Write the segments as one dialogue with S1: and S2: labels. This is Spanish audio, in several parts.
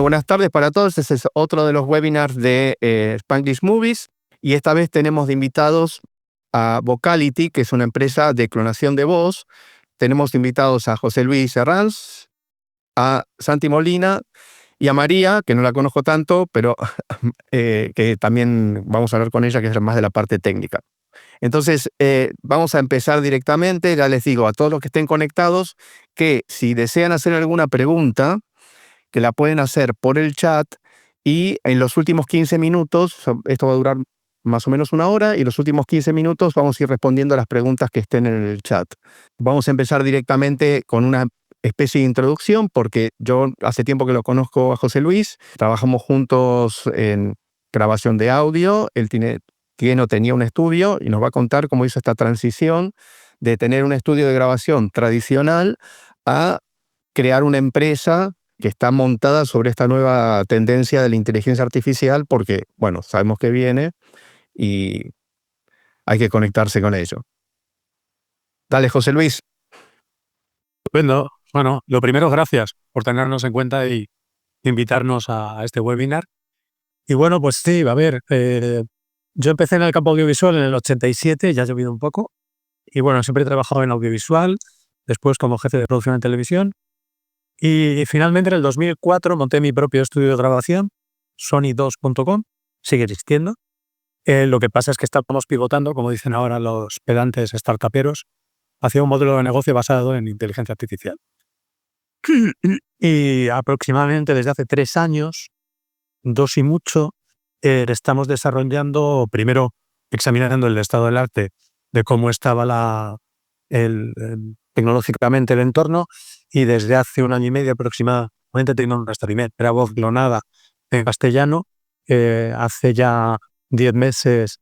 S1: Buenas tardes para todos. Este es otro de los webinars de Spanglish Movies y esta vez tenemos de invitados a Vocality, que es una empresa de clonación de voz. Tenemos invitados a José Luis Herranz, a Santi Molina y a María, que no la conozco tanto, pero que también vamos a hablar con ella, que es más de la parte técnica. Entonces, vamos a empezar directamente. Ya les digo a todos los que estén conectados que si desean hacer alguna pregunta, que la pueden hacer por el chat y en los últimos 15 minutos, esto va a durar más o menos una hora, y los últimos 15 minutos vamos a ir respondiendo a las preguntas que estén en el chat. Vamos a empezar directamente con una especie de introducción, porque yo hace tiempo que lo conozco a José Luis, trabajamos juntos en grabación de audio, él tenía un estudio y nos va a contar cómo hizo esta transición de tener un estudio de grabación tradicional a crear una empresa que está montada sobre esta nueva tendencia de la inteligencia artificial, porque, bueno, sabemos que viene y hay que conectarse con ello. Dale, José Luis.
S2: Estupendo. Bueno, lo primero, gracias por tenernos en cuenta y invitarnos a este webinar. Y bueno, pues sí, a ver, yo empecé en el campo audiovisual en el 87, ya ha llovido un poco, y bueno, siempre he trabajado en audiovisual, después como jefe de producción en televisión, y finalmente en el 2004 monté mi propio estudio de grabación, sony2.com, sigue existiendo. Lo que pasa es que estamos pivotando, como dicen ahora los pedantes startuperos, hacia un modelo de negocio basado en inteligencia artificial. Y aproximadamente desde hace 3 años, 2 y mucho, estamos desarrollando, primero examinando el estado del arte, de cómo estaba tecnológicamente el entorno, y desde hace 1 año y medio aproximadamente tengo nuestra primera voz clonada en castellano, hace ya 10 meses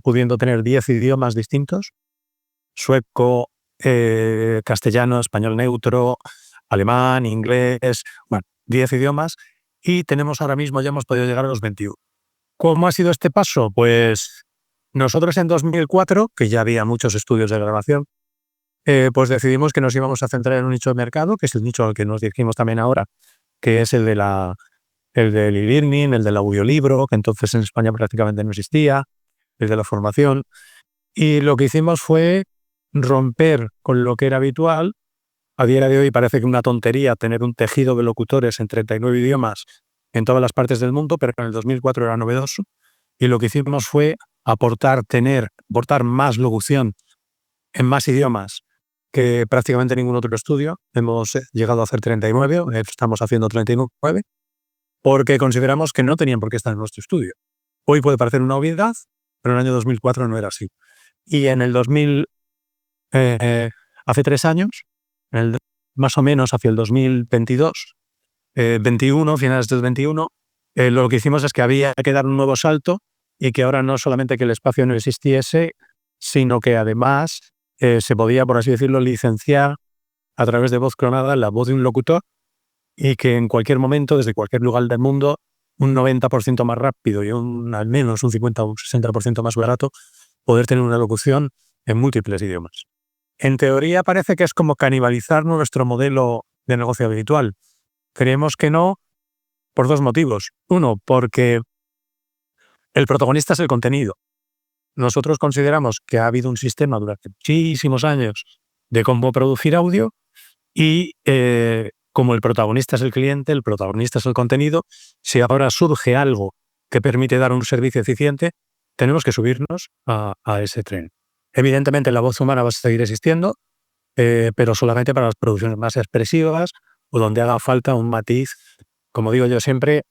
S2: pudiendo tener 10 idiomas distintos: sueco, castellano, español neutro, alemán, inglés, bueno, 10 idiomas, y tenemos ahora mismo, ya hemos podido llegar a los 21. ¿Cómo ha sido este paso? Pues nosotros en 2004, que ya había muchos estudios de grabación, pues decidimos que nos íbamos a centrar en un nicho de mercado, que es el nicho al que nos dirigimos también ahora, que es el del e-learning, el del audiolibro, que entonces en España prácticamente no existía, el de la formación. Y lo que hicimos fue romper con lo que era habitual. A día de hoy parece que una tontería tener un tejido de locutores en 39 idiomas en todas las partes del mundo, pero en el 2004 era novedoso. Y lo que hicimos fue aportar más locución en más idiomas que prácticamente ningún otro estudio. Hemos llegado a hacer 39, estamos haciendo 39, porque consideramos que no tenían por qué estar en nuestro estudio. Hoy puede parecer una obviedad, pero en el año 2004 no era así. Y en el 2000, hace 3 años, más o menos hacia el 2022, 21, finales del 21, lo que hicimos es que había que dar un nuevo salto, y que ahora no solamente que el espacio no existiese, sino que además se podía, por así decirlo, licenciar a través de voz clonada la voz de un locutor, y que en cualquier momento, desde cualquier lugar del mundo, un 90% más rápido y al menos un 50 o un 60% más barato, poder tener una locución en múltiples idiomas. En teoría parece que es como canibalizar nuestro modelo de negocio habitual. Creemos que no, por 2 motivos. Uno, porque el protagonista es el contenido. Nosotros consideramos que ha habido un sistema durante muchísimos años de cómo producir audio, y como el protagonista es el cliente, el protagonista es el contenido, si ahora surge algo que permite dar un servicio eficiente, tenemos que subirnos a ese tren. Evidentemente la voz humana va a seguir existiendo, pero solamente para las producciones más expresivas o donde haga falta un matiz. Como digo yo siempre,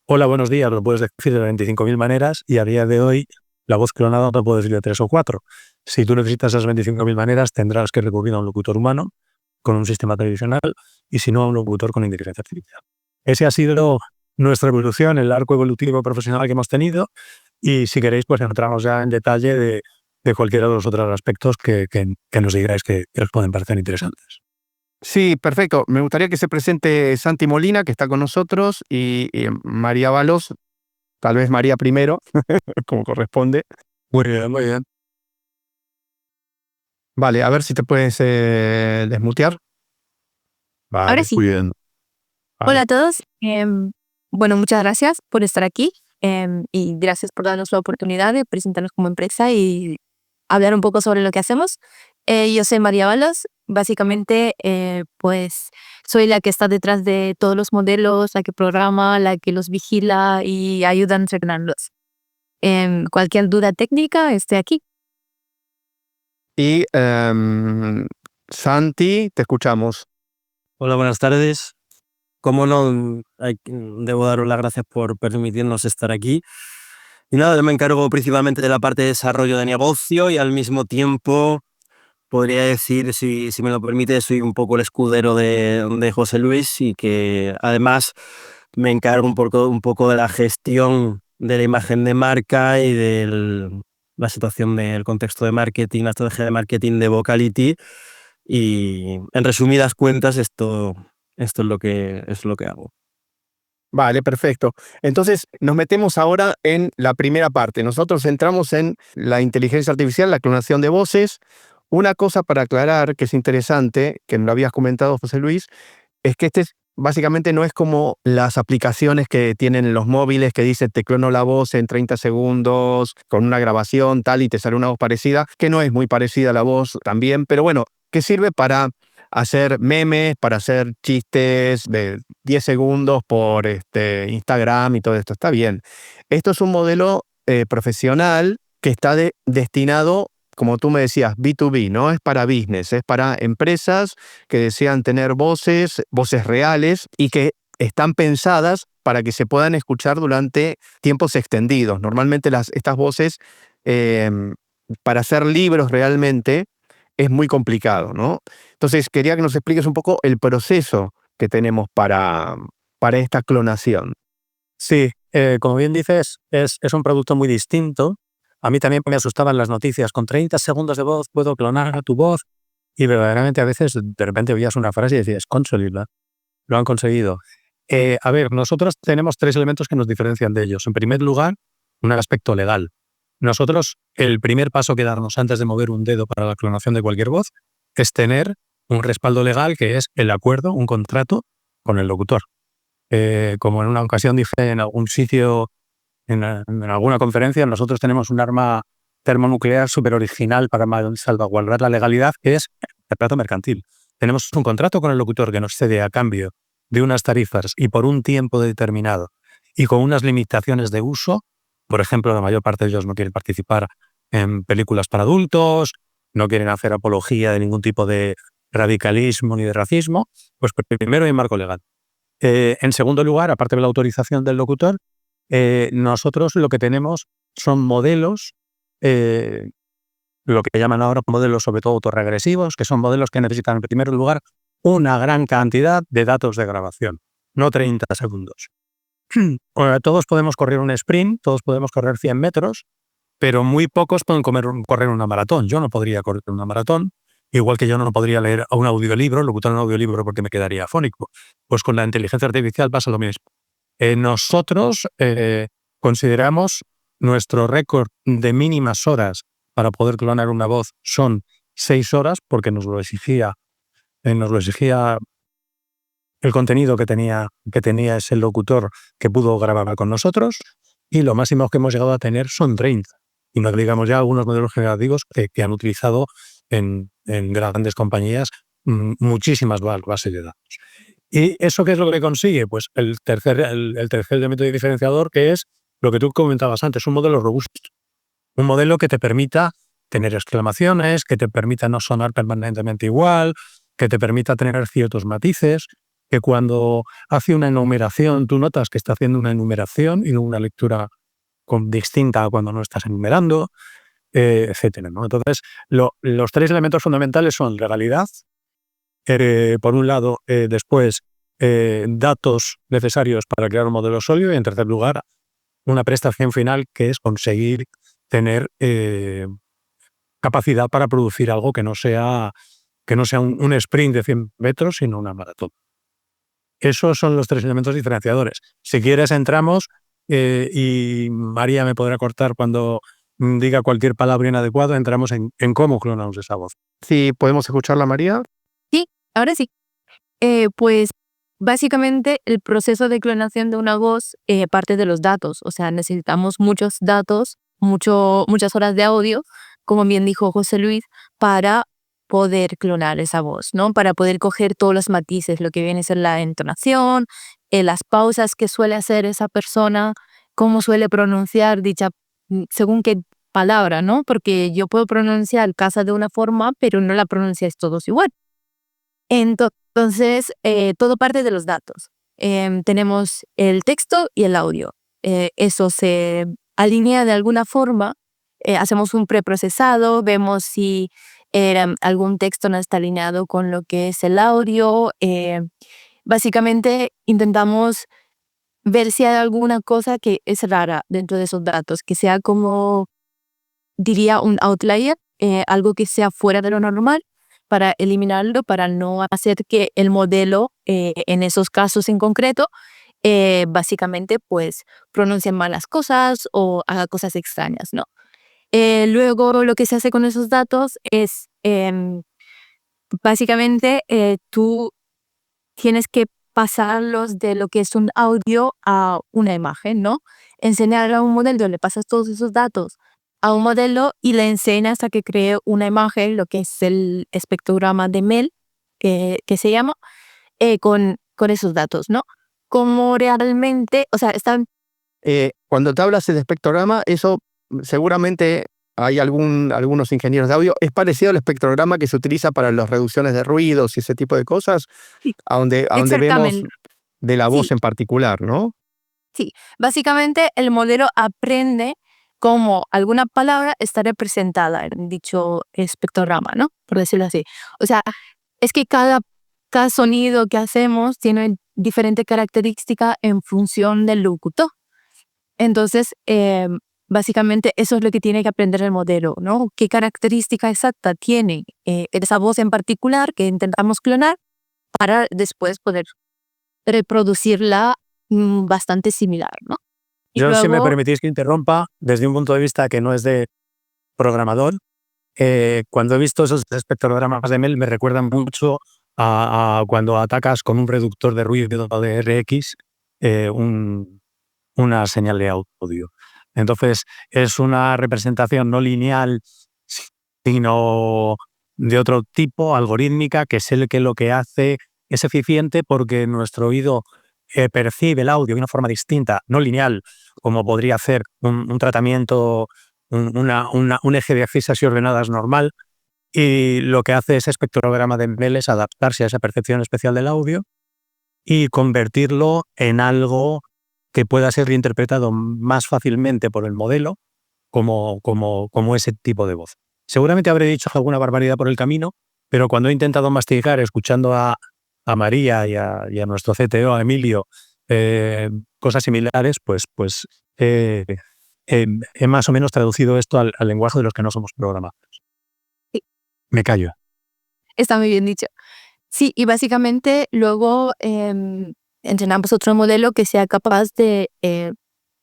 S2: hola, buenos días, lo puedes decir de 25.000 maneras, y a día de hoy la voz clonada no puedes decir de 3 o 4. Si tú necesitas esas 25.000 maneras, tendrás que recurrir a un locutor humano con un sistema tradicional, y si no, a un locutor con inteligencia artificial. Ese ha sido nuestra evolución, el arco evolutivo profesional que hemos tenido, y si queréis, pues entramos ya en detalle de cualquiera de los otros aspectos que nos digáis que os pueden parecer interesantes.
S1: Sí, perfecto. Me gustaría que se presente Santi Molina, que está con nosotros, y María Balos, tal vez María primero, como corresponde.
S2: Muy bien, muy bien.
S1: Vale, a ver si te puedes desmutear.
S2: Vale,
S3: Ahora sí.
S2: muy bien.
S3: Hola a todos. Bueno, muchas gracias por estar aquí y gracias por darnos la oportunidad de presentarnos como empresa y hablar un poco sobre lo que hacemos. Yo soy María Balos. Básicamente, pues soy la que está detrás de todos los modelos, la que programa, la que los vigila y ayuda a entrenarlos. Cualquier duda técnica, estoy aquí.
S1: Y Santi, te escuchamos.
S4: Hola, buenas tardes. Como no, debo daros las gracias por permitirnos estar aquí. Y nada, yo me encargo principalmente de la parte de desarrollo de negocio y al mismo tiempo podría decir, si me lo permite, soy un poco el escudero de José Luis y que además me encargo un poco de la gestión de la imagen de marca y de la situación del contexto de marketing, la estrategia de marketing de Vocality. Y en resumidas cuentas, esto es lo que hago.
S1: Vale, perfecto. Entonces, nos metemos ahora en la primera parte. Nosotros entramos en la inteligencia artificial, la clonación de voces. Una cosa para aclarar que es interesante, que no lo habías comentado, José Luis, es que básicamente no es como las aplicaciones que tienen en los móviles que dice te clono la voz en 30 segundos con una grabación tal y te sale una voz parecida, que no es muy parecida a la voz también, pero bueno, que sirve para hacer memes, para hacer chistes de 10 segundos por Instagram y todo esto. Está bien. Esto es un modelo profesional que está destinado, como tú me decías, B2B, ¿no? Es para business, es para empresas que desean tener voces reales y que están pensadas para que se puedan escuchar durante tiempos extendidos. Normalmente estas voces, para hacer libros realmente, es muy complicado, ¿no? Entonces, quería que nos expliques un poco el proceso que tenemos para esta clonación.
S2: Sí, como bien dices, es un producto muy distinto. A mí también me asustaban las noticias. Con 30 segundos de voz puedo clonar a tu voz. Y verdaderamente a veces de repente oías una frase y decías, conseguirla. Lo han conseguido. A ver, nosotros tenemos 3 elementos que nos diferencian de ellos. En primer lugar, un aspecto legal. Nosotros, el primer paso que darnos antes de mover un dedo para la clonación de cualquier voz es tener un respaldo legal que es el acuerdo, un contrato con el locutor. Como en una ocasión dije en algún sitio, en alguna conferencia, nosotros tenemos un arma termonuclear súper original para salvaguardar la legalidad, que es el trato mercantil. Tenemos un contrato con el locutor que nos cede a cambio de unas tarifas y por un tiempo determinado y con unas limitaciones de uso. Por ejemplo, la mayor parte de ellos no quieren participar en películas para adultos, no quieren hacer apología de ningún tipo de radicalismo ni de racismo. Pues primero hay marco legal. En segundo lugar, aparte de la autorización del locutor, nosotros lo que tenemos son modelos, lo que llaman ahora modelos sobre todo autorregresivos, que son modelos que necesitan en primer lugar una gran cantidad de datos de grabación, no 30 segundos. Todos podemos correr un sprint, todos podemos correr 100 metros, pero muy pocos pueden correr una maratón. Yo no podría correr una maratón, igual que yo no podría leer un audiolibro, locutar un audiolibro porque me quedaría afónico. Pues con la inteligencia artificial pasa lo mismo. Nosotros consideramos nuestro récord de mínimas horas para poder clonar una voz son 6 horas, porque nos lo exigía el contenido que tenía ese locutor que pudo grabar con nosotros, y lo máximo que hemos llegado a tener son 30. Y no digamos ya algunos modelos generativos que han utilizado en grandes compañías muchísimas bases de datos. ¿Y eso qué es lo que consigue? Pues el tercer elemento diferenciador, que es lo que tú comentabas antes, un modelo robusto. Un modelo que te permita tener exclamaciones, que te permita no sonar permanentemente igual, que te permita tener ciertos matices, que cuando hace una enumeración tú notas que está haciendo una enumeración y no una lectura distinta a cuando no estás enumerando, etcétera, ¿no? Entonces, los 3 elementos fundamentales son legalidad, por un lado, después datos necesarios para crear un modelo sólido, y en tercer lugar, una prestación final que es conseguir tener capacidad para producir algo que no sea un sprint de 100 metros, sino una maratón. Esos son los 3 elementos diferenciadores. Si quieres entramos y María me podrá cortar cuando diga cualquier palabra inadecuada, entramos en cómo clonamos esa voz.
S1: Sí, ¿podemos escucharla, María?
S3: Sí, ahora sí. Pues básicamente el proceso de clonación de una voz parte de los datos. O sea, necesitamos muchos datos, muchas horas de audio, como bien dijo José Luis, para poder clonar esa voz, ¿no? Para poder coger todos los matices, lo que viene a ser la entonación, las pausas que suele hacer esa persona, cómo suele pronunciar según qué palabra, ¿no? Porque yo puedo pronunciar casa de una forma, pero no la pronunciáis todos igual. Entonces, todo parte de los datos. Tenemos el texto y el audio. Eso se alinea de alguna forma. Hacemos un preprocesado, vemos si algún texto no está alineado con lo que es el audio. Básicamente intentamos ver si hay alguna cosa que es rara dentro de esos datos, que sea como, diría, un outlier, algo que sea fuera de lo normal, para eliminarlo, para no hacer que el modelo, en esos casos en concreto, básicamente pues pronuncie malas cosas o haga cosas extrañas, ¿no? Luego lo que se hace con esos datos es, básicamente, tú tienes que pasarlos de lo que es un audio a una imagen, ¿no? Enseñarle a un modelo, le pasas todos esos datos a un modelo y le enseñas a que cree una imagen, lo que es el espectrograma de Mel, que se llama, con esos datos, ¿no? Como realmente, o sea, están...
S1: Cuando te hablas de espectrograma, eso seguramente hay algunos ingenieros de audio. Es parecido al espectrograma que se utiliza para las reducciones de ruidos y ese tipo de cosas,
S3: Sí,
S1: a donde vemos
S3: exactamente.
S1: de la voz
S3: Sí.
S1: en particular, ¿no?
S3: Sí, básicamente el modelo aprende cómo alguna palabra está representada en dicho espectrograma, ¿no? Por decirlo así. O sea, es que cada sonido que hacemos tiene diferente característica en función del locutor. Entonces, básicamente eso es lo que tiene que aprender el modelo, ¿no? ¿Qué característica exacta tiene esa voz en particular que intentamos clonar para después poder reproducirla bastante similar, ¿no? Y
S2: Yo, si me
S3: luego,
S2: permitís que interrumpa, desde un punto de vista que no es de programador, cuando he visto esos espectrogramas de Mel me recuerdan mucho a cuando atacas con un reductor de ruido de RX una señal de audio. Entonces, es una representación no lineal, sino de otro tipo, algorítmica, que es el que lo que hace es eficiente porque nuestro oído percibe el audio de una forma distinta, no lineal, como podría hacer un tratamiento, un eje de axis así ordenadas normal, y lo que hace ese espectrograma de Bell es adaptarse a esa percepción especial del audio y convertirlo en algo que pueda ser reinterpretado más fácilmente por el modelo como ese tipo de voz. Seguramente habré dicho alguna barbaridad por el camino, pero cuando he intentado masticar, escuchando a María y a nuestro CTO, a Emilio, cosas similares, pues he más o menos traducido esto al lenguaje de los que no somos programadores.
S3: Sí.
S2: Me callo.
S3: está muy bien dicho. Sí, y básicamente luego entrenamos otro modelo que sea capaz de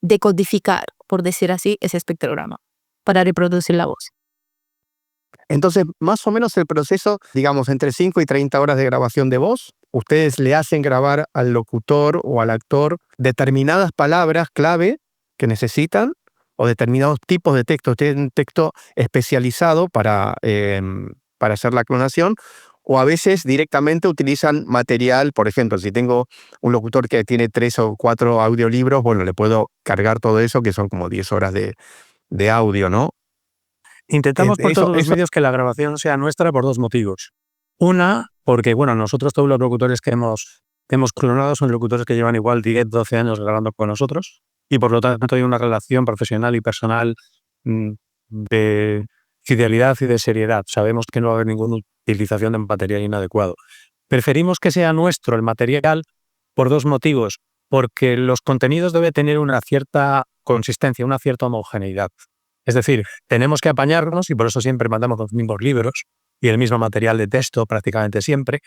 S3: decodificar, por decir así, ese espectrograma para reproducir la voz.
S1: Entonces, más o menos el proceso, digamos, entre 5 y 30 horas de grabación de voz, ustedes le hacen grabar al locutor o al actor determinadas palabras clave que necesitan o determinados tipos de texto. Tienen un texto especializado para hacer la clonación, o a veces directamente utilizan material. Por ejemplo, si tengo un locutor que tiene 3 o 4 audiolibros, bueno, le puedo cargar todo eso, que son como 10 horas de audio, ¿no?
S2: Intentamos por
S1: Eso,
S2: todos los medios que la grabación sea nuestra por dos motivos. Una, porque bueno, nosotros todos los locutores que hemos clonado son locutores que llevan igual 10, 12 años grabando con nosotros y por lo tanto hay una relación profesional y personal de fidelidad y de seriedad. Sabemos que no va a haber ninguna utilización de material inadecuado. Preferimos que sea nuestro el material por dos motivos. Porque los contenidos deben tener una cierta consistencia, una cierta homogeneidad. Es decir, tenemos que apañarnos y por eso siempre mandamos los mismos libros y el mismo material de texto prácticamente siempre.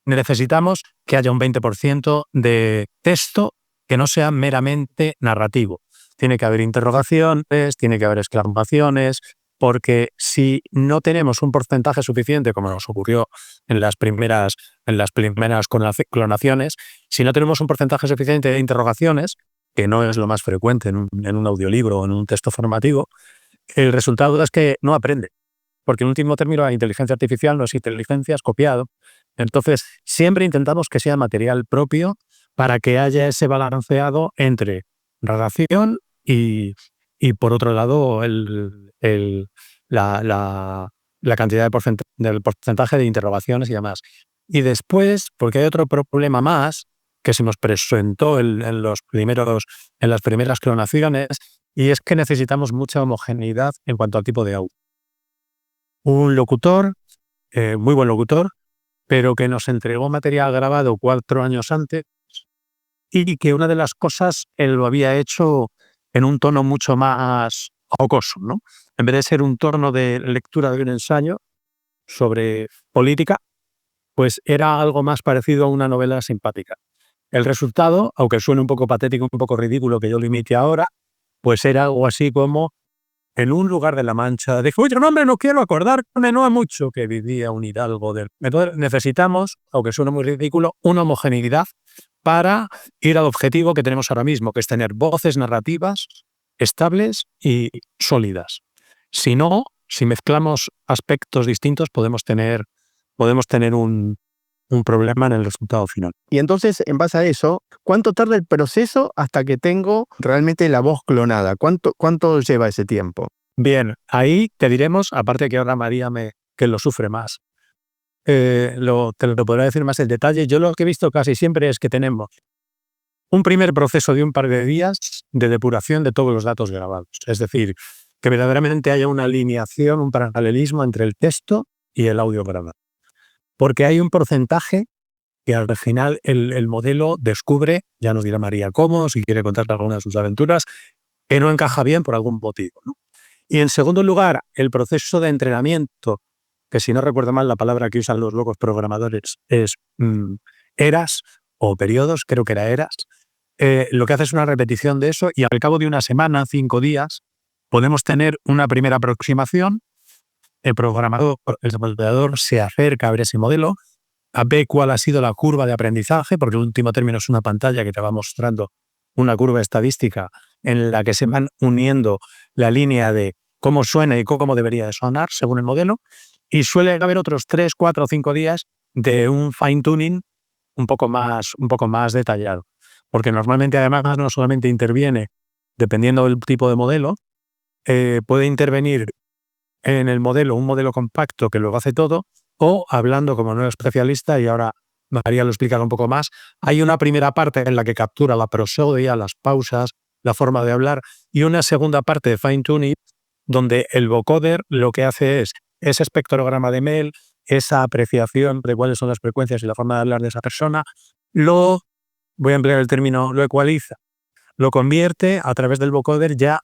S2: Necesitamos que haya un 20% de texto que no sea meramente narrativo. Tiene que haber interrogaciones, tiene que haber exclamaciones, porque si no tenemos un porcentaje suficiente, como nos ocurrió en las primeras clonaciones, si no tenemos un porcentaje suficiente de interrogaciones, que no es lo más frecuente en un audiolibro o en un texto formativo, el resultado es que no aprende. Porque en último término la inteligencia artificial no es inteligencia, es copiado. Entonces, siempre intentamos que sea material propio para que haya ese balanceado entre redacción y por otro lado, la cantidad del porcentaje de interrogaciones y demás. Y después, porque hay otro problema más que se nos presentó en las primeras clonaciones, y es que necesitamos mucha homogeneidad en cuanto al tipo de audio. Un locutor, muy buen locutor, pero que nos entregó material grabado 4 años antes y que una de las cosas él lo había hecho en un tono mucho más jocoso, ¿no? En vez de ser un tono de lectura de un ensayo sobre política, pues era algo más parecido a una novela simpática. El resultado, aunque suene un poco patético, un poco ridículo que yo lo imite ahora, pues era algo así como: en un lugar de la Mancha, dijo: oye, no, hombre, no quiero acordarme, no ha mucho que vivía un hidalgo del... Entonces necesitamos, aunque suene muy ridículo, una homogeneidad para ir al objetivo que tenemos ahora mismo, que es tener voces narrativas estables y sólidas. Si no, si mezclamos aspectos distintos, podemos tener un problema en el resultado final.
S1: Y entonces, en base a eso, ¿cuánto tarda el proceso hasta que tengo realmente la voz clonada? ¿Cuánto lleva ese tiempo?
S2: Bien, ahí te diremos, aparte que ahora María que lo sufre más, te lo podrá decir más el detalle. Yo lo que he visto casi siempre es que tenemos un primer proceso de un par de días de depuración de todos los datos grabados. Es decir, que verdaderamente haya una alineación, un paralelismo entre el texto y el audio grabado. Porque hay un porcentaje que al final el modelo descubre, ya nos dirá María cómo, si quiere contar alguna de sus aventuras, que no encaja bien por algún motivo, ¿no? Y en segundo lugar, el proceso de entrenamiento, que si no recuerdo mal la palabra que usan los locos programadores es eras o periodos, creo que era eras, lo que hace es una repetición de eso y al cabo de una semana, 5 días, podemos tener una primera aproximación. El desarrollador se acerca a ver ese modelo, a ver cuál ha sido la curva de aprendizaje, porque el último término es una pantalla que te va mostrando una curva estadística en la que se van uniendo la línea de cómo suena y cómo debería de sonar según el modelo, y suele haber otros 3, 4 o 5 días de un fine-tuning un poco más detallado, porque normalmente además no solamente interviene, dependiendo del tipo de modelo, puede intervenir en el modelo un modelo compacto que lo hace todo, o hablando como no especialista, y ahora María lo explicará un poco más, hay una primera parte en la que captura la prosodia, las pausas, la forma de hablar, y una segunda parte de fine-tuning donde el vocoder lo que hace es ese espectrograma de Mel, esa apreciación de cuáles son las frecuencias y la forma de hablar de esa persona, voy a emplear el término, lo ecualiza, lo convierte a través del vocoder ya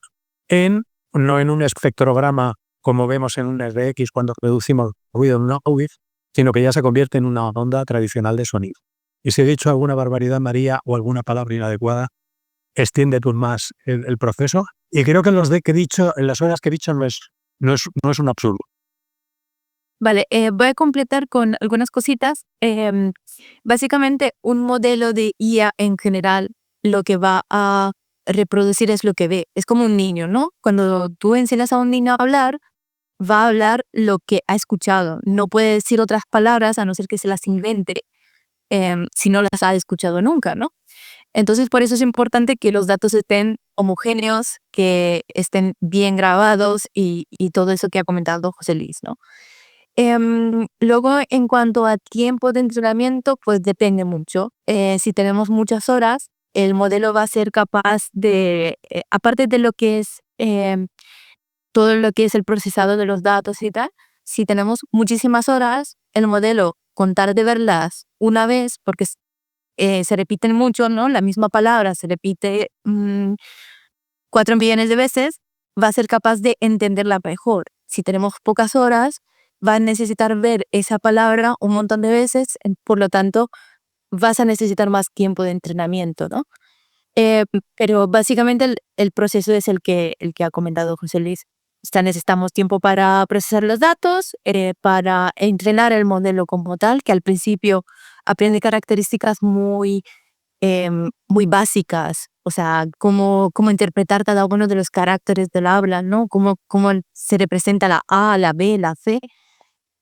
S2: no en un espectrograma como vemos en un RX cuando reducimos ruido en una UIF, sino que ya se convierte en una onda tradicional de sonido. Y si he dicho alguna barbaridad, María, o alguna palabra inadecuada, extiende tú más el proceso. Y creo que en las horas que he dicho no es un absurdo.
S3: Vale, voy a completar con algunas cositas. Básicamente, un modelo de IA en general lo que va a reproducir es lo que ve. Es como un niño, ¿no? Cuando tú enseñas a un niño a hablar, va a hablar lo que ha escuchado. No puede decir otras palabras a no ser que se las invente si no las ha escuchado nunca, ¿no? Entonces, por eso es importante que los datos estén homogéneos, que estén bien grabados y todo eso que ha comentado José Luis, ¿no? Luego, en cuanto a tiempo de entrenamiento, pues depende mucho. Si tenemos muchas horas, el modelo va a ser capaz de, aparte de lo que es todo lo que es el procesado de los datos y tal, si tenemos muchísimas horas, el modelo, contar de verlas una vez, porque se repiten mucho, ¿no? La misma palabra se repite 4 millones de veces, va a ser capaz de entenderla mejor. Si tenemos pocas horas, va a necesitar ver esa palabra un montón de veces, por lo tanto, vas a necesitar más tiempo de entrenamiento, ¿no? Pero básicamente el proceso es el que ha comentado José Luis. necesitamos tiempo para procesar los datos, para entrenar el modelo como tal, que al principio aprende características muy básicas, o sea, cómo interpretar cada uno de los caracteres del habla, ¿no? Cómo se representa la A, la B, la C,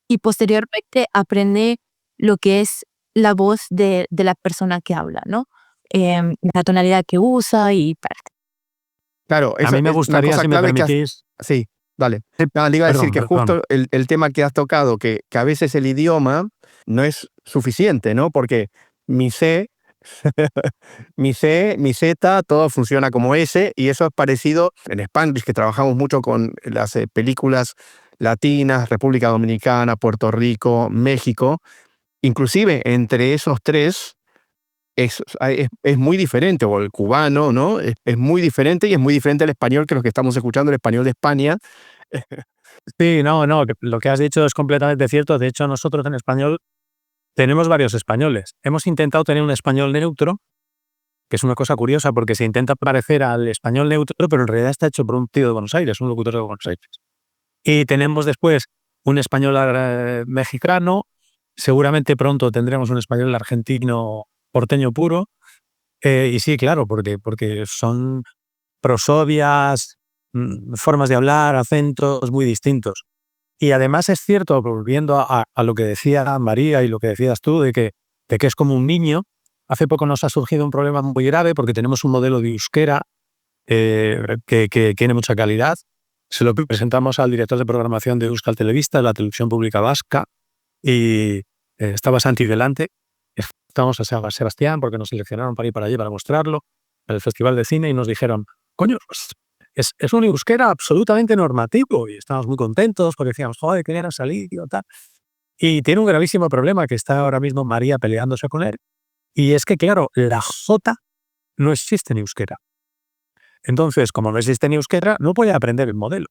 S3: y posteriormente aprende lo que es la voz de la persona que habla, ¿no? La tonalidad que usa y
S1: Claro,
S2: A
S1: eso
S2: mí me
S1: es una
S2: gustaría,
S1: cosa
S2: si me
S1: clave que
S2: permitís,
S1: sí, dale. Le iba a decir
S2: perdón,
S1: que
S2: perdón.
S1: justo el tema que has tocado, que a veces el idioma no es suficiente, ¿no? Porque mi C, mi C, mi Z, todo funciona como S, y eso es parecido en Spanglish, que trabajamos mucho con las películas latinas, República Dominicana, Puerto Rico, México. Inclusive entre esos tres es muy diferente, o el cubano, ¿no? Es muy diferente, y es muy diferente el español que los que estamos escuchando, el español de España.
S2: Sí, no, que lo que has dicho es completamente cierto. De hecho, nosotros en español tenemos varios españoles. Hemos intentado tener un español neutro, que es una cosa curiosa porque se intenta parecer al español neutro, pero en realidad está hecho por un tío de Buenos Aires, un locutor de Buenos Aires. Y tenemos después un español mexicano, seguramente pronto tendremos un español argentino porteño puro. Y sí, claro, porque son prosodias, formas de hablar, acentos muy distintos. Y además es cierto, volviendo a lo que decía María y lo que decías tú, de que es como un niño. Hace poco nos ha surgido un problema muy grave porque tenemos un modelo de euskera que tiene mucha calidad. Se lo presentamos al director de programación de Euskal Telebista, de la televisión pública vasca, y estaba Santi delante. Estamos a San Sebastián porque nos seleccionaron para ir para allí para mostrarlo, en el Festival de Cine, y nos dijeron, coño, pues, es un euskera absolutamente normativo, y estábamos muy contentos porque decíamos, joder, que era salir y tal. Y tiene un gravísimo problema que está ahora mismo María peleándose con él, y es que, claro, la J no existe en euskera. Entonces, como no existe en euskera, no puede aprender el modelo.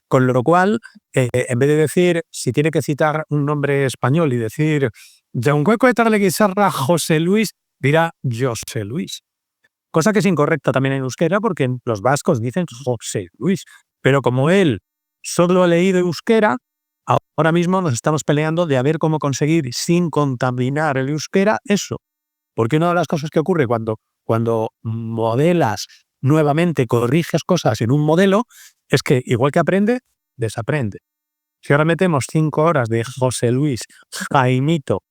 S2: Con lo cual, en vez de decir, si tiene que citar un nombre español y decir, de un hueco de tarde guisarra José Luis, dirá José Luis. Cosa que es incorrecta también en euskera porque los vascos dicen José Luis. Pero como él solo ha leído euskera, ahora mismo nos estamos peleando de a ver cómo conseguir sin contaminar el euskera eso. Porque una de las cosas que ocurre cuando modelas nuevamente, corriges cosas en un modelo, es que igual que aprende, desaprende. Si ahora metemos 5 horas de José Luis, Jaimito,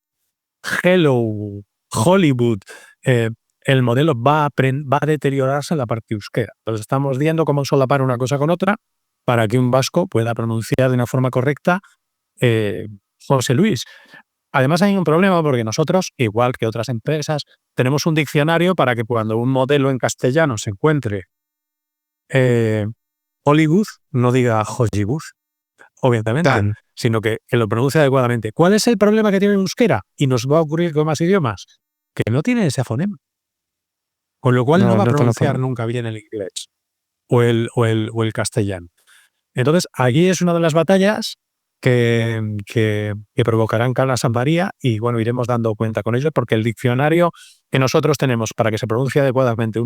S2: Hello, Hollywood, el modelo va a deteriorarse en la parte euskera. Entonces estamos viendo cómo solapar una cosa con otra para que un vasco pueda pronunciar de una forma correcta José Luis. Además hay un problema porque nosotros, igual que otras empresas, tenemos un diccionario para que cuando un modelo en castellano se encuentre Hollywood, no diga Hollywood, obviamente,
S1: Tan.
S2: sino que lo pronuncie adecuadamente. ¿Cuál es el problema que tiene en euskera? Y nos va a ocurrir con más idiomas, que no tiene ese fonema. Con lo cual no va a pronunciar nunca bien el inglés o el castellano. Entonces, aquí es una de las batallas que provocarán Carla San María, y bueno, iremos dando cuenta con ello, porque el diccionario que nosotros tenemos para que se pronuncie adecuadamente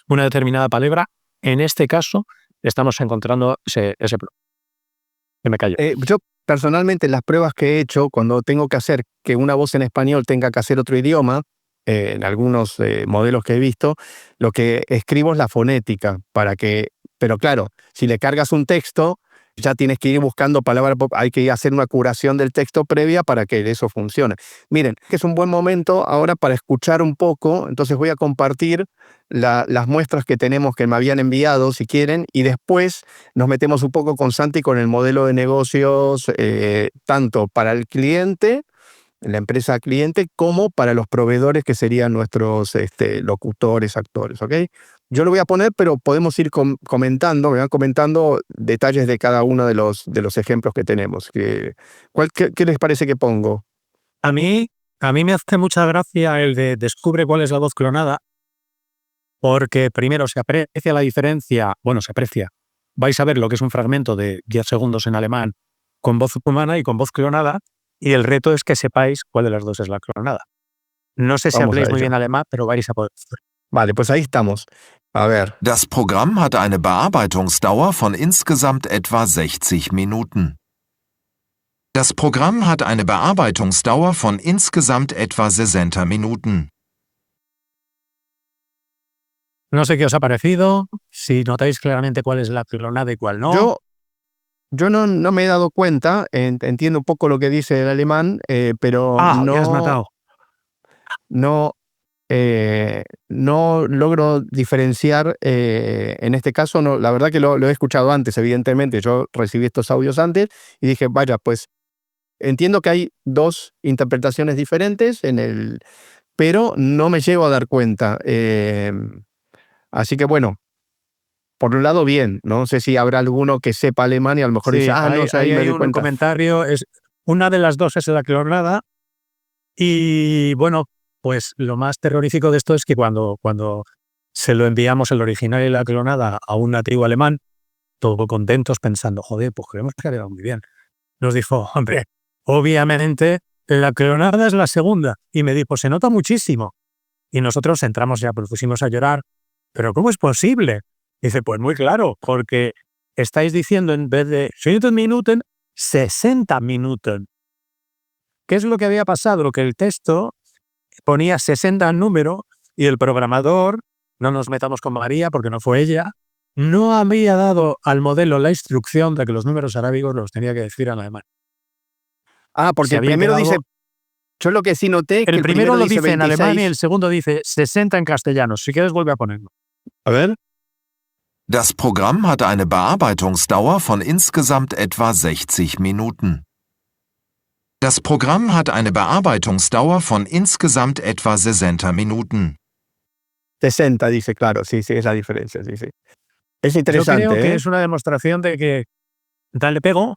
S2: una determinada palabra, en este caso estamos encontrando ese problema. Que me callo.
S1: Yo personalmente, las pruebas que he hecho, cuando tengo que hacer que una voz en español tenga que hacer otro idioma, en algunos modelos que he visto, lo que escribo es la fonética, pero claro, si le cargas un texto, ya tienes que ir buscando palabras, hay que hacer una curación del texto previa para que eso funcione. Miren, que es un buen momento ahora para escuchar un poco, entonces voy a compartir las muestras que tenemos que me habían enviado, si quieren, y después nos metemos un poco con Santi con el modelo de negocios, tanto para el cliente, la empresa cliente, como para los proveedores que serían nuestros locutores, actores, ¿ok? Yo lo voy a poner, pero podemos ir comentando, me van comentando detalles de cada uno de los ejemplos que tenemos. ¿Qué les parece que pongo?
S2: A mí me hace mucha gracia el de descubre cuál es la voz clonada, porque primero se aprecia la diferencia, bueno, se aprecia. Vais a ver lo que es un fragmento de 10 segundos en alemán con voz humana y con voz clonada, y el reto es que sepáis cuál de las dos es la clonada. No sé si
S1: Vamos a
S2: habléis muy
S1: ello.
S2: bien alemán, pero vais a poder.
S1: Vale, pues ahí estamos. A ver.
S5: Das Programm hat eine Bearbeitungsdauer von insgesamt etwa 60 Minuten. Das Programm hat eine Bearbeitungsdauer von insgesamt etwa 60 Minuten.
S2: No sé qué os ha parecido, si notáis claramente cuál es la clonada y cuál no.
S1: Yo no me he dado cuenta, entiendo un poco lo que dice el alemán, pero
S2: ya has notado.
S1: no logro diferenciar, en este caso, no, la verdad que lo he escuchado antes, evidentemente, yo recibí estos audios antes y dije, vaya, pues entiendo que hay dos interpretaciones diferentes pero no me llego a dar cuenta. Así que bueno, por un lado bien, no sé si habrá alguno que sepa alemán y a lo mejor dice, no sé, ahí me
S2: hay
S1: doy
S2: un
S1: cuenta.
S2: comentario, una de las dos es la clonada y bueno, pues lo más terrorífico de esto es que cuando se lo enviamos el original y la clonada a un nativo alemán, todos contentos pensando, joder, pues creemos que ha quedado muy bien. Nos dijo, hombre, obviamente la clonada es la segunda. Y me dijo, se nota muchísimo. Y nosotros entramos ya, pues pusimos a llorar. ¿Pero cómo es posible? Dice, pues muy claro, porque estáis diciendo en vez de 60 Minuten, 60 Minuten. ¿Qué es lo que había pasado? Que el texto ponía 60 en número y el programador, no nos metamos con María porque no fue ella, no había dado al modelo la instrucción de que los números arábigos los tenía que decir en alemán.
S1: Porque el primero dice, yo lo que sí noté es que
S2: el primero lo dice
S1: 26.
S2: en alemán y el segundo dice 60 en castellano. Si quieres vuelve a ponerlo.
S1: A ver.
S5: Das Programm hat eine Bearbeitungsdauer von insgesamt etwa 60 Minuten. Das Programm hat eine Bearbeitungsdauer von insgesamt etwa 60 Minuten.
S1: 60 dice, claro, sí, es la diferencia, sí. Es interesante.
S2: Yo creo que es una demostración de que dale pego.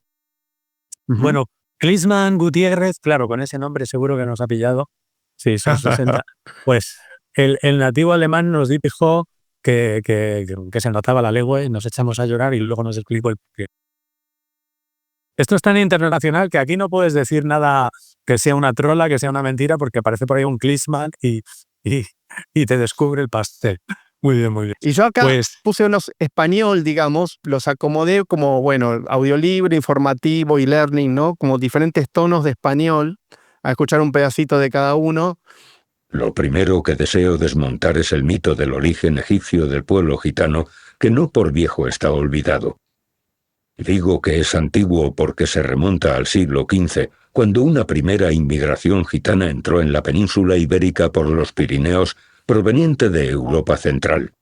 S2: Bueno, Klinsmann, Gutiérrez, claro, con ese nombre seguro que nos ha pillado. Sí, son 60. Pues el nativo alemán nos dijo que se notaba la legua y nos echamos a llorar y luego nos explicó el porqué. Esto es tan internacional que aquí no puedes decir nada que sea una trola, que sea una mentira, porque aparece por ahí un Klinsmann y te descubre el pastel. Muy bien, muy bien.
S1: Y yo acá puse unos español, digamos, los acomodé como, bueno, audiolibro, informativo y learning, ¿no? Como diferentes tonos de español, a escuchar un pedacito de cada uno.
S6: Lo primero que deseo desmontar es el mito del origen egipcio del pueblo gitano, que no por viejo está olvidado. Digo que es antiguo porque se remonta al siglo XV, cuando una primera inmigración gitana entró en la península ibérica por los Pirineos, proveniente de Europa Central.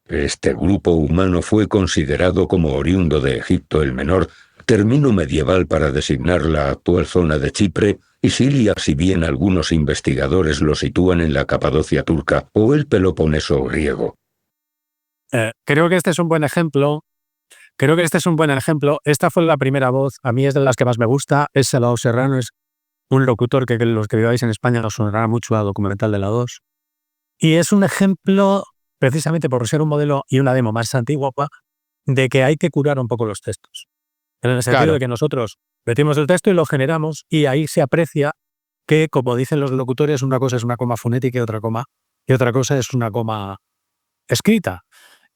S6: Este grupo humano fue considerado como oriundo de Egipto el Menor, término medieval para designar la actual zona de Chipre y Siria, si bien algunos investigadores lo sitúan en la Capadocia turca o el Peloponeso griego.
S2: Creo que este es un buen ejemplo. Esta fue la primera voz, a mí es de las que más me gusta, es Salvador Serrano, es un locutor que los que viváis en España nos sonará mucho a documental de la 2. Y es un ejemplo, precisamente por ser un modelo y una demo más antigua, de que hay que curar un poco los textos. En el sentido de que nosotros metimos el texto y lo generamos y ahí se aprecia que, como dicen los locutores, una cosa es una coma fonética y otra cosa es una coma escrita.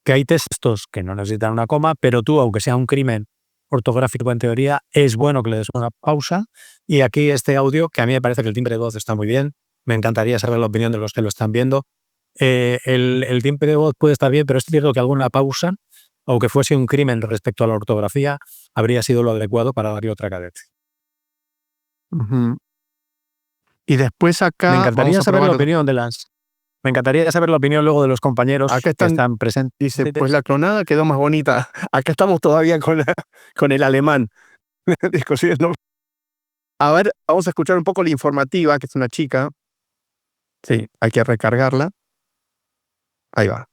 S2: Que hay textos que no necesitan una coma, pero tú, aunque sea un crimen ortográfico en teoría, es bueno que le des una pausa. Y aquí este audio, que a mí me parece que el timbre de voz está muy bien, me encantaría saber la opinión de los que lo están viendo. El timbre de voz puede estar bien, pero es cierto que alguna pausa, aunque fuese un crimen respecto a la ortografía, habría sido lo adecuado para darle otra cadencia.
S1: Y después acá...
S2: Me encantaría saber la opinión luego de los compañeros que están presentes.
S1: Dice, pues la clonada quedó más bonita. Acá estamos todavía con el alemán. A ver, vamos a escuchar un poco la informativa, que es una chica. Sí, hay que recargarla. Ahí va.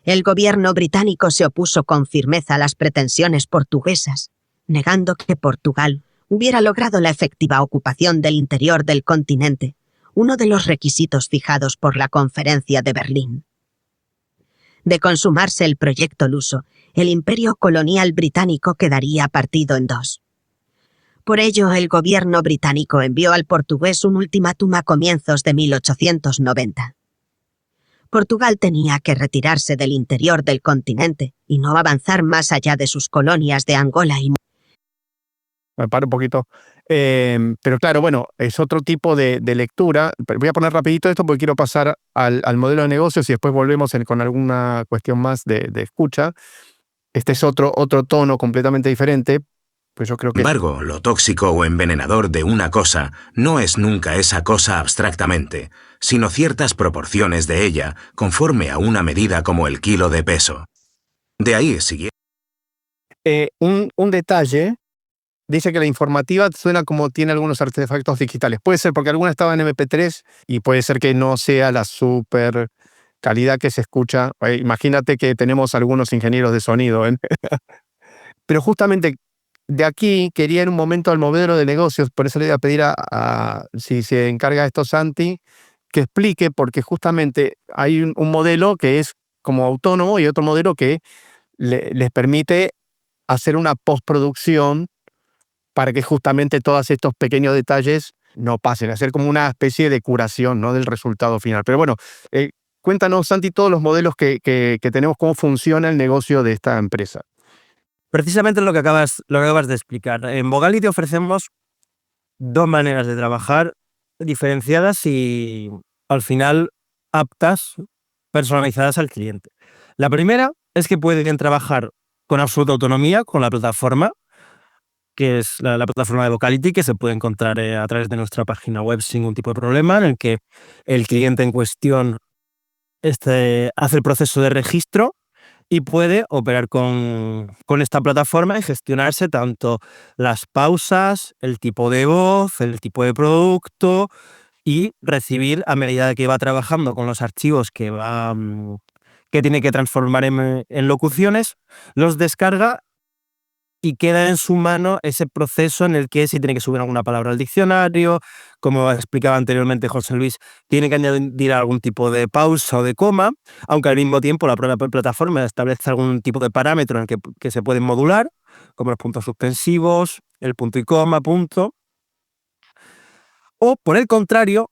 S7: El gobierno británico se opuso con firmeza a las pretensiones portuguesas, negando que Portugal hubiera logrado la efectiva ocupación del interior del continente, uno de los requisitos fijados por la Conferencia de Berlín. De consumarse el proyecto luso, el imperio colonial británico quedaría partido en dos. Por ello, el gobierno británico envió al portugués un ultimátum a comienzos de 1890. Portugal tenía que retirarse del interior del continente y no avanzar más allá de sus colonias de Angola y
S1: Me paro un poquito. Pero claro, bueno, es otro tipo de lectura. Pero voy a poner rapidito esto porque quiero pasar al modelo de negocios y después volvemos con alguna cuestión más de escucha. Este es otro tono completamente diferente. Pues yo creo
S8: Sin
S1: que
S8: embargo, lo tóxico o envenenador de una cosa no es nunca esa cosa abstractamente, sino ciertas proporciones de ella, conforme a una medida como el kilo de peso. De ahí siguiendo.
S1: un detalle, dice que la informativa suena como tiene algunos artefactos digitales. Puede ser porque alguna estaba en MP3 y puede ser que no sea la super calidad que se escucha. Imagínate que tenemos algunos ingenieros de sonido, ¿eh? Pero justamente de aquí quería en un momento al modelo de negocios, por eso le voy a pedir si se encarga de esto Santi, que explique, porque justamente hay un modelo que es como autónomo y otro modelo que les permite hacer una postproducción para que justamente todos estos pequeños detalles no pasen, hacer como una especie de curación, ¿no?, del resultado final. Pero bueno, cuéntanos, Santi, todos los modelos que tenemos, cómo funciona el negocio de esta empresa.
S4: Precisamente lo que acabas de explicar. En Vogality ofrecemos dos maneras de trabajar diferenciadas y al final aptas, personalizadas al cliente. La primera es que pueden trabajar con absoluta autonomía con la plataforma, que es la plataforma de Vocality, que se puede encontrar a través de nuestra página web sin ningún tipo de problema, en el que el cliente en cuestión hace el proceso de registro y puede operar con esta plataforma y gestionarse tanto las pausas, el tipo de voz, el tipo de producto y recibir, a medida que va trabajando con los archivos que tiene que transformar en locuciones, los descarga y queda en su mano ese proceso en el que si tiene que subir alguna palabra al diccionario, como explicaba anteriormente José Luis, tiene que añadir algún tipo de pausa o de coma, aunque al mismo tiempo la propia plataforma establece algún tipo de parámetro en el que se pueden modular, como los puntos suspensivos, el punto y coma, punto. O, por el contrario,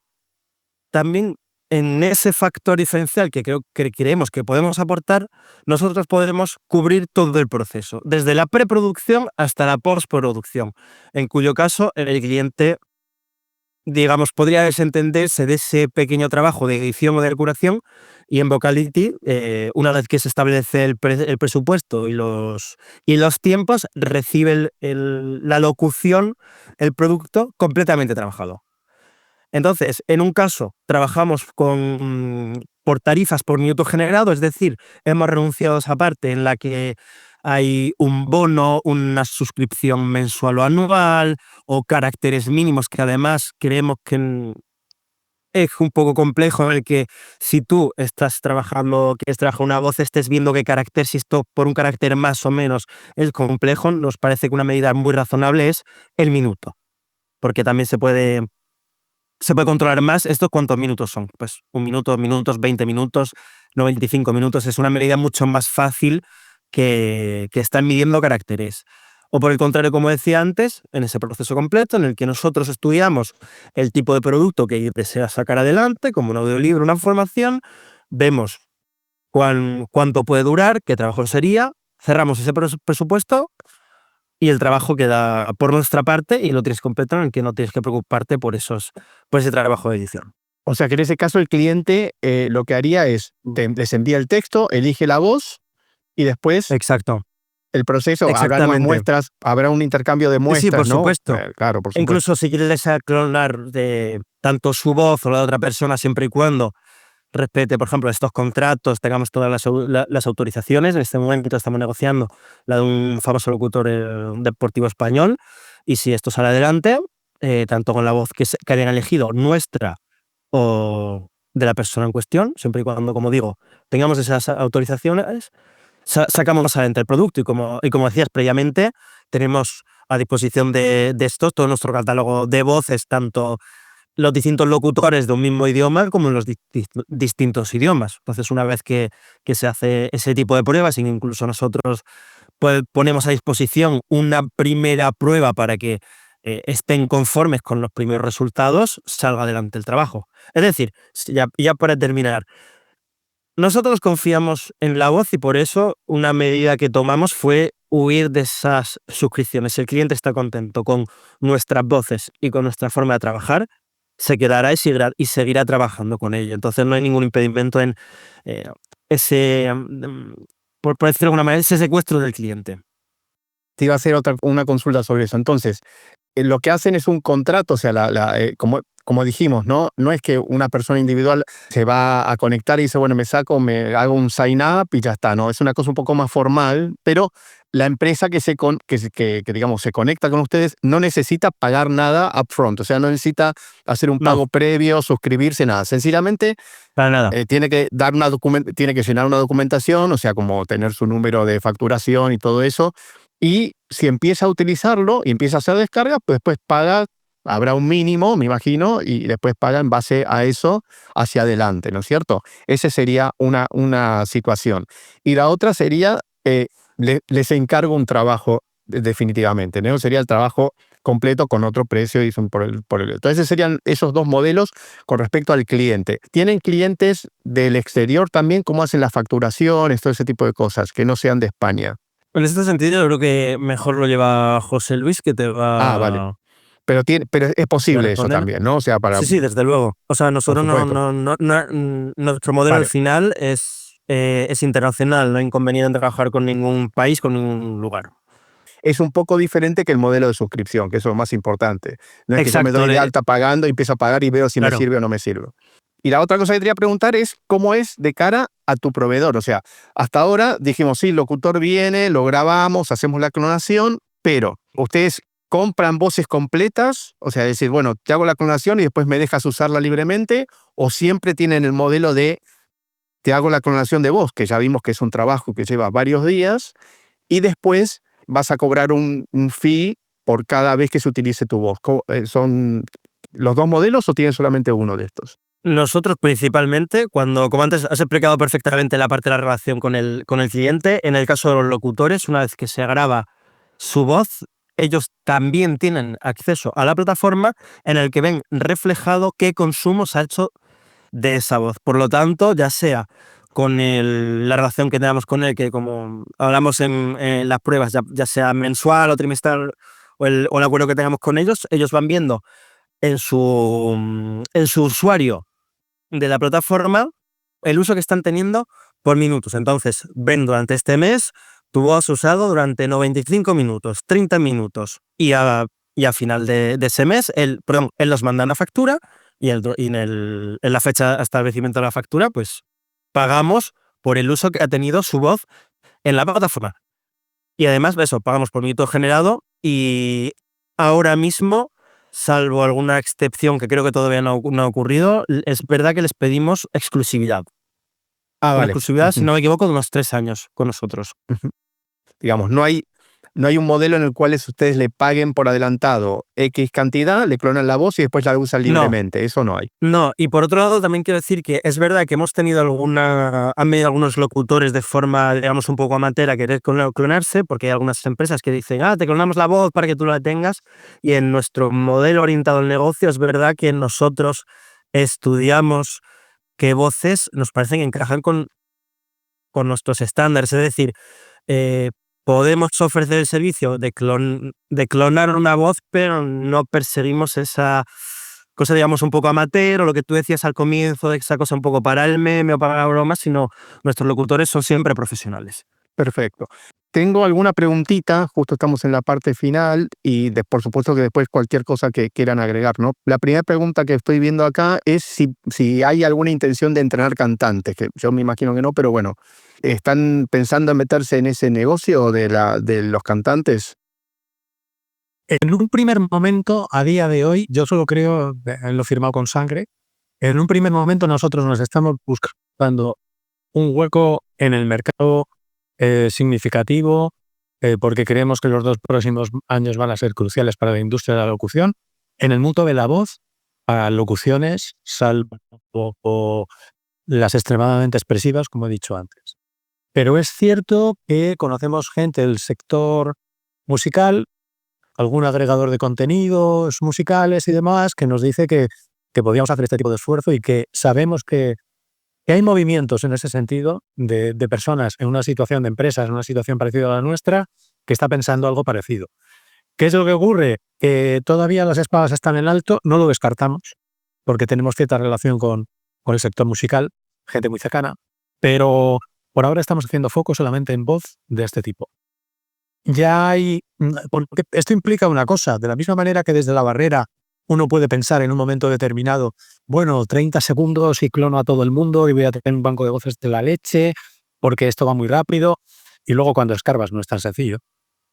S4: también en ese factor diferencial que creemos que podemos aportar, nosotros podemos cubrir todo el proceso, desde la preproducción hasta la postproducción, en cuyo caso el cliente, digamos, podría desentenderse de ese pequeño trabajo de edición o de curación y en Vocality, una vez que se establece el presupuesto y los tiempos, recibe la locución, el producto completamente trabajado. Entonces, en un caso, trabajamos por tarifas por minuto generado, es decir, hemos renunciado a esa parte en la que hay un bono, una suscripción mensual o anual, o caracteres mínimos que además creemos que es un poco complejo en el que si tú quieres trabajar una voz, estés viendo qué carácter, si esto por un carácter más o menos es complejo, nos parece que una medida muy razonable es el minuto, porque también se puede controlar más. ¿Estos cuántos minutos son? Pues 1 minuto, 2 minutos, 20 minutos, 95 minutos. Es una medida mucho más fácil que estar midiendo caracteres. O por el contrario, como decía antes, en ese proceso completo en el que nosotros estudiamos el tipo de producto que deseas sacar adelante, como un audiolibro, una formación, vemos cuánto puede durar, qué trabajo sería, cerramos ese presupuesto y el trabajo queda por nuestra parte y lo tienes completo en el que no tienes que preocuparte por ese trabajo de edición.
S1: O sea que en ese caso el cliente lo que haría es, les envía el texto, elige la voz y después
S4: Exacto.
S1: el proceso, habrá unas muestras, habrá un intercambio de muestras,
S4: Sí, por
S1: ¿no?
S4: supuesto.
S1: Claro, por supuesto.
S4: Incluso si quieres clonar de tanto su voz o la de otra persona, siempre y cuando respete, por ejemplo, estos contratos, tengamos todas las autorizaciones. En este momento estamos negociando la de un famoso locutor deportivo español, y si esto sale adelante, tanto con la voz que hayan elegido, nuestra o de la persona en cuestión, siempre y cuando, como digo, tengamos esas autorizaciones, sacamos más adelante el producto y como decías previamente, tenemos a disposición de estos todo nuestro catálogo de voces, tanto los distintos locutores de un mismo idioma como en los distintos idiomas. Entonces, una vez que se hace ese tipo de pruebas, incluso nosotros ponemos a disposición una primera prueba para que estén conformes con los primeros resultados, salga adelante el trabajo. Es decir, ya para terminar, Nosotros confiamos en la voz y por eso una medida que tomamos fue huir de esas suscripciones. Si el cliente está contento con nuestras voces y con nuestra forma de trabajar, se quedará y seguirá trabajando con ello. Entonces no hay ningún impedimento en ese, por decirlo de alguna manera, ese secuestro del cliente.
S1: Te iba a hacer una consulta sobre eso. Entonces, lo que hacen es un contrato, o sea, como dijimos, ¿no? No es que una persona individual se va a conectar y dice, bueno, me hago un sign up y ya está, ¿no? Es una cosa un poco más formal, pero la empresa que digamos, se conecta con ustedes no necesita pagar nada upfront, o sea, no necesita hacer un pago previo, suscribirse, nada. Sencillamente
S4: Para nada.
S1: tiene que llenar una documentación, o sea, como tener su número de facturación y todo eso. Y si empieza a utilizarlo y empieza a hacer descargas, pues después paga, habrá un mínimo, me imagino, y después paga en base a eso hacia adelante, ¿no es cierto? Esa sería una situación. Y la otra sería, les encargo un trabajo definitivamente, ¿no? Sería el trabajo completo con otro precio. Dicen Entonces serían esos dos modelos con respecto al cliente. ¿Tienen clientes del exterior también? ¿Cómo hacen las facturaciones, todo ese tipo de cosas, que no sean de España?
S4: En este sentido, yo creo que mejor lo lleva José Luis, que te va
S1: Vale. Pero es posible eso
S4: responder.
S1: también, ¿no? O sea,
S4: Sí, desde luego. O sea, nosotros
S1: supuesto.
S4: nuestro modelo
S1: Vale.
S4: al final es internacional, no hay inconveniente en trabajar con ningún país, con ningún lugar.
S1: Es un poco diferente que el modelo de suscripción, que eso es lo más importante. No es que yo me
S4: Exacto,
S1: doy de alta pagando y empiezo a pagar y veo si me
S4: claro.
S1: sirve o no me sirve. Y la otra cosa que quería preguntar es cómo es de cara a tu proveedor. O sea, hasta ahora dijimos, sí, el locutor viene, lo grabamos, hacemos la clonación, pero ustedes compran voces completas, o sea, decir, bueno, te hago la clonación y después me dejas usarla libremente, o siempre tienen el modelo de te hago la clonación de voz, que ya vimos que es un trabajo que lleva varios días, y después vas a cobrar un fee por cada vez que se utilice tu voz. ¿Son los dos modelos o tienes solamente uno de estos?
S4: Nosotros principalmente, como antes has explicado perfectamente la parte de la relación con el cliente, en el caso de los locutores, una vez que se graba su voz, ellos también tienen acceso a la plataforma en el que ven reflejado qué consumo se ha hecho de esa voz. Por lo tanto, ya sea con la relación que tengamos con él, que como hablamos en las pruebas, ya sea mensual o trimestral, o el acuerdo que tengamos con ellos van viendo en su usuario de la plataforma el uso que están teniendo por minutos. Entonces, ven durante este mes tu voz usado durante 95 minutos, 30 minutos, y a final de ese mes, él los manda una factura y en la fecha de establecimiento de la factura, pues pagamos por el uso que ha tenido su voz en la plataforma. Y además de eso, pagamos por minuto generado y ahora mismo, salvo alguna excepción que creo que todavía no ha ocurrido, es verdad que les pedimos exclusividad. Una
S1: Vale.
S4: exclusividad, si no me equivoco, de unos 3 años con nosotros.
S1: Digamos, no hay un modelo en el cual ustedes le paguen por adelantado X cantidad, le clonan la voz y después la usan libremente. Eso no hay.
S4: No, y por otro lado también quiero decir que es verdad que hemos tenido han venido algunos locutores de forma, digamos, un poco amateur a querer clonarse, porque hay algunas empresas que dicen, te clonamos la voz para que tú la tengas, y en nuestro modelo orientado al negocio es verdad que nosotros estudiamos qué voces nos parecen que encajan con nuestros estándares, es decir, podemos ofrecer el servicio de clonar una voz, pero no perseguimos esa cosa, digamos, un poco amateur, o lo que tú decías al comienzo, de esa cosa un poco para el meme o para la broma, sino nuestros locutores son siempre profesionales.
S1: Perfecto. Tengo alguna preguntita, justo estamos en la parte final y por supuesto que después cualquier cosa que quieran agregar, ¿no? La primera pregunta que estoy viendo acá es si hay alguna intención de entrenar cantantes, que yo me imagino que no, pero bueno, ¿están pensando en meterse en ese negocio de los cantantes?
S2: En un primer momento, a día de hoy, yo solo creo en lo firmado con sangre. En un primer momento nosotros nos estamos buscando un hueco en el mercado significativo, porque creemos que los 2 próximos años van a ser cruciales para la industria de la locución. En el mundo de la voz, a locuciones, salvo las extremadamente expresivas, como he dicho antes. Pero es cierto que conocemos gente del sector musical, algún agregador de contenidos musicales y demás, que nos dice que podríamos hacer este tipo de esfuerzo y que sabemos que que hay movimientos en ese sentido de personas en una situación de empresas, en una situación parecida a la nuestra, que está pensando algo parecido. ¿Qué es lo que ocurre? Que todavía las espadas están en alto, no lo descartamos, porque tenemos cierta relación con el sector musical, gente muy cercana, pero por ahora estamos haciendo foco solamente en voz de este tipo. Ya hay... porque esto implica una cosa, de la misma manera que desde la barrera uno puede pensar en un momento determinado, bueno, 30 segundos y clono a todo el mundo y voy a tener un banco de voces de la leche, porque esto va muy rápido, y luego cuando escarbas no es tan sencillo.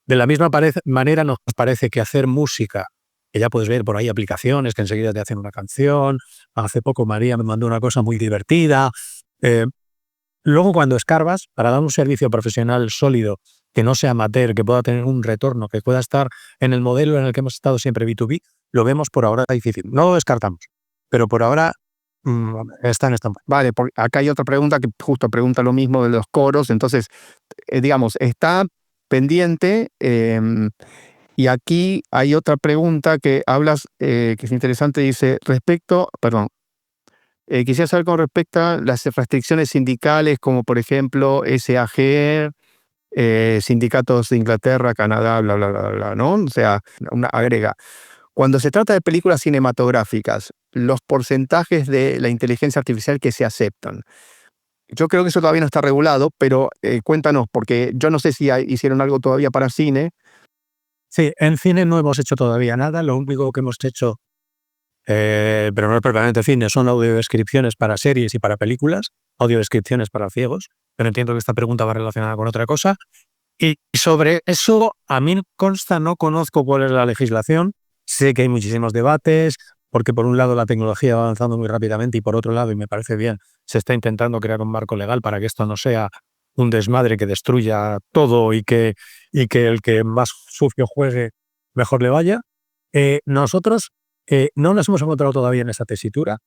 S2: De la misma manera nos parece que hacer música, que ya puedes ver por ahí aplicaciones que enseguida te hacen una canción. Hace poco María me mandó una cosa muy divertida. Luego cuando escarbas, para dar un servicio profesional sólido, que no sea amateur, que pueda tener un retorno, que pueda estar en el modelo en el que hemos estado siempre B2B, lo vemos por ahora difícil. No lo descartamos, pero por ahora está en stand-by.
S1: Vale, acá hay otra pregunta que justo pregunta lo mismo de los coros. Entonces, digamos, está pendiente. Y aquí hay otra pregunta que hablas, que es interesante, dice, quisiera saber con respecto a las restricciones sindicales, como por ejemplo SAG, sindicatos de Inglaterra, Canadá, bla, bla, bla, bla, ¿no? O sea, agrega. Cuando se trata de películas cinematográficas, los porcentajes de la inteligencia artificial que se aceptan. Yo creo que eso todavía no está regulado, pero cuéntanos, porque yo no sé si hicieron algo todavía para cine.
S2: Sí, en cine no hemos hecho todavía nada. Lo único que hemos hecho, pero no es propiamente cine, son audiodescripciones para series y para películas, audiodescripciones para ciegos, pero entiendo que esta pregunta va relacionada con otra cosa. Y sobre eso, a mí consta, no conozco cuál es la legislación. Sé que hay muchísimos debates, porque por un lado la tecnología va avanzando muy rápidamente y por otro lado, y me parece bien, se está intentando crear un marco legal para que esto no sea un desmadre que destruya todo y que el que más sucio juegue mejor le vaya. Nosotros no nos hemos encontrado todavía en esa tesitura.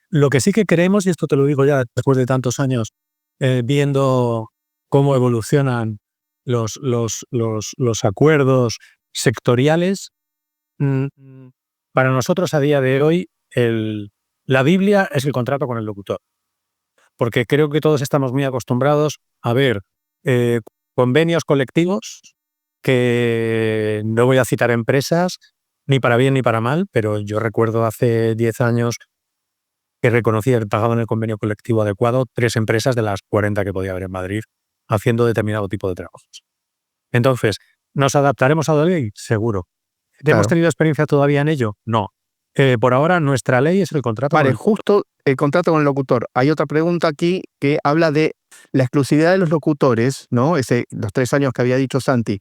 S2: Lo que sí que creemos, y esto te lo digo ya después de tantos años viendo cómo evolucionan los acuerdos sectoriales, para nosotros a día de hoy la Biblia es el contrato con el locutor. Porque creo que todos estamos muy acostumbrados a ver convenios colectivos que no voy a citar empresas, ni para bien ni para mal, pero yo recuerdo hace 10 años que reconocía haber pagado en el convenio colectivo adecuado 3 empresas de las 40 que podía haber en Madrid haciendo determinado tipo de trabajos. Entonces, ¿nos adaptaremos a la ley? Seguro.
S1: Claro.
S2: ¿Hemos tenido experiencia todavía en ello? No. Por ahora, nuestra ley es el contrato.
S1: Vale, justo el contrato con el locutor. Hay otra pregunta aquí que habla de la exclusividad de los locutores, ¿no? Los 3 años que había dicho Santi.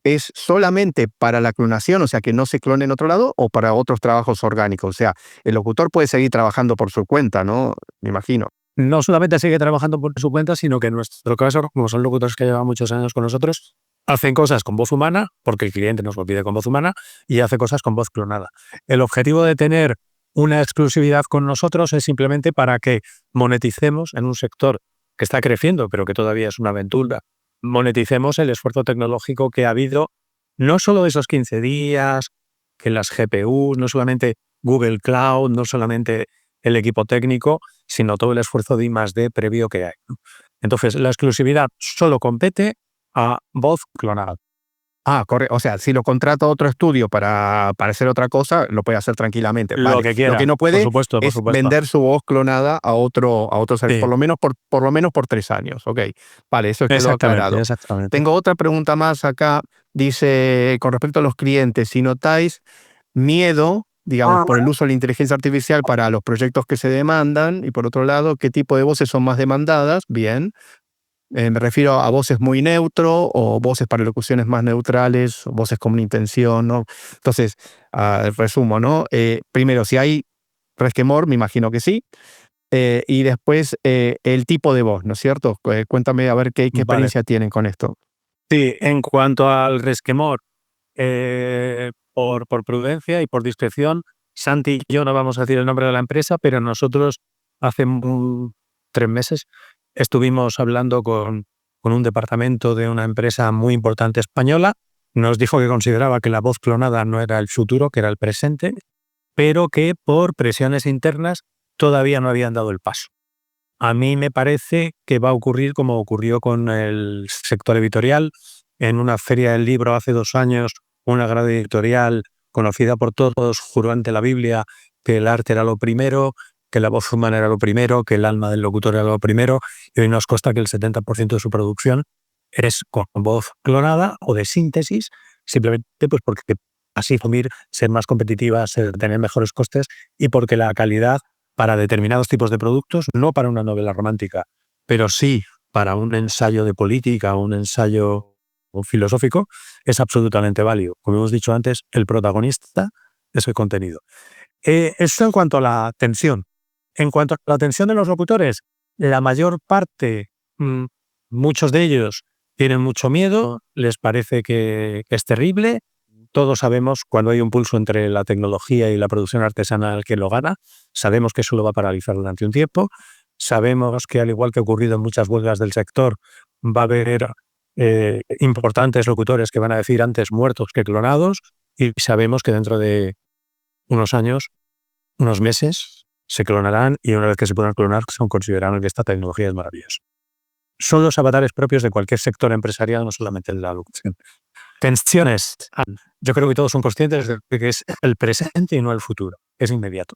S1: ¿Es solamente para la clonación, o sea, que no se clone en otro lado, o para otros trabajos orgánicos? O sea, el locutor puede seguir trabajando por su cuenta, ¿no? Me imagino.
S2: No solamente sigue trabajando por su cuenta, sino que en nuestro caso, como son locutores que llevan muchos años con nosotros, hacen cosas con voz humana, porque el cliente nos lo pide con voz humana, y hace cosas con voz clonada. El objetivo de tener una exclusividad con nosotros es simplemente para que moneticemos en un sector que está creciendo, pero que todavía es una aventura, moneticemos el esfuerzo tecnológico que ha habido, no solo de esos 15 días, que las GPUs, no solamente Google Cloud, no solamente el equipo técnico, sino todo el esfuerzo de I+D previo que hay. Entonces, la exclusividad solo compete a voz clonada.
S1: Correcto. O sea, si lo contrata otro estudio para hacer otra cosa, lo puede hacer tranquilamente.
S2: Lo que quiera.
S1: Lo que no puede
S2: por supuesto.
S1: vender su voz clonada a otro servicio,
S2: Sí.
S1: por lo menos por 3 años. Ok. Vale, eso quedó aclarado.
S2: Exactamente.
S1: Tengo otra pregunta más acá. Dice, con respecto a los clientes, si notáis miedo, digamos, por el uso de la inteligencia artificial para los proyectos que se demandan, y por otro lado, ¿qué tipo de voces son más demandadas? Bien. Me refiero a voces muy neutro o voces para locuciones más neutrales, o voces con una intención, ¿no? Entonces, resumo, ¿no? Primero, si hay resquemor, me imagino que sí. Y después, el tipo de voz, ¿no es cierto? Cuéntame a ver qué experiencia tienen con esto.
S2: Sí, en cuanto al resquemor, por prudencia y por discreción, Santi y yo no vamos a decir el nombre de la empresa, pero nosotros hace 3 meses estuvimos hablando con un departamento de una empresa muy importante española. Nos dijo que consideraba que la voz clonada no era el futuro, que era el presente, pero que por presiones internas todavía no habían dado el paso. A mí me parece que va a ocurrir como ocurrió con el sector editorial. En una feria del libro hace 2 años, una gran editorial conocida por todos juró ante la Biblia que el arte era lo primero, que la voz humana era lo primero, que el alma del locutor era lo primero, y hoy nos consta que el 70% de su producción es con voz clonada o de síntesis, simplemente pues porque así ser más competitivas, tener mejores costes, y porque la calidad para determinados tipos de productos, no para una novela romántica, pero sí para un ensayo de política, un ensayo filosófico, es absolutamente válido. Como hemos dicho antes, el protagonista es el contenido. Eso en cuanto a la tensión. En cuanto a la tensión de los locutores, la mayor parte, muchos de ellos tienen mucho miedo, les parece que es terrible. Todos sabemos cuando hay un pulso entre la tecnología y la producción artesanal que lo gana. Sabemos que eso lo va a paralizar durante un tiempo. Sabemos que, al igual que ha ocurrido en muchas huelgas del sector, va a haber importantes locutores que van a decir antes muertos que clonados, y sabemos que dentro de unos años, unos meses, se clonarán, y una vez que se puedan clonar, considerarán que esta tecnología es maravillosa. Son los avatares propios de cualquier sector empresarial, no solamente de la locución. Tensiones. Yo creo que todos son conscientes de que es el presente y no el futuro. Es inmediato.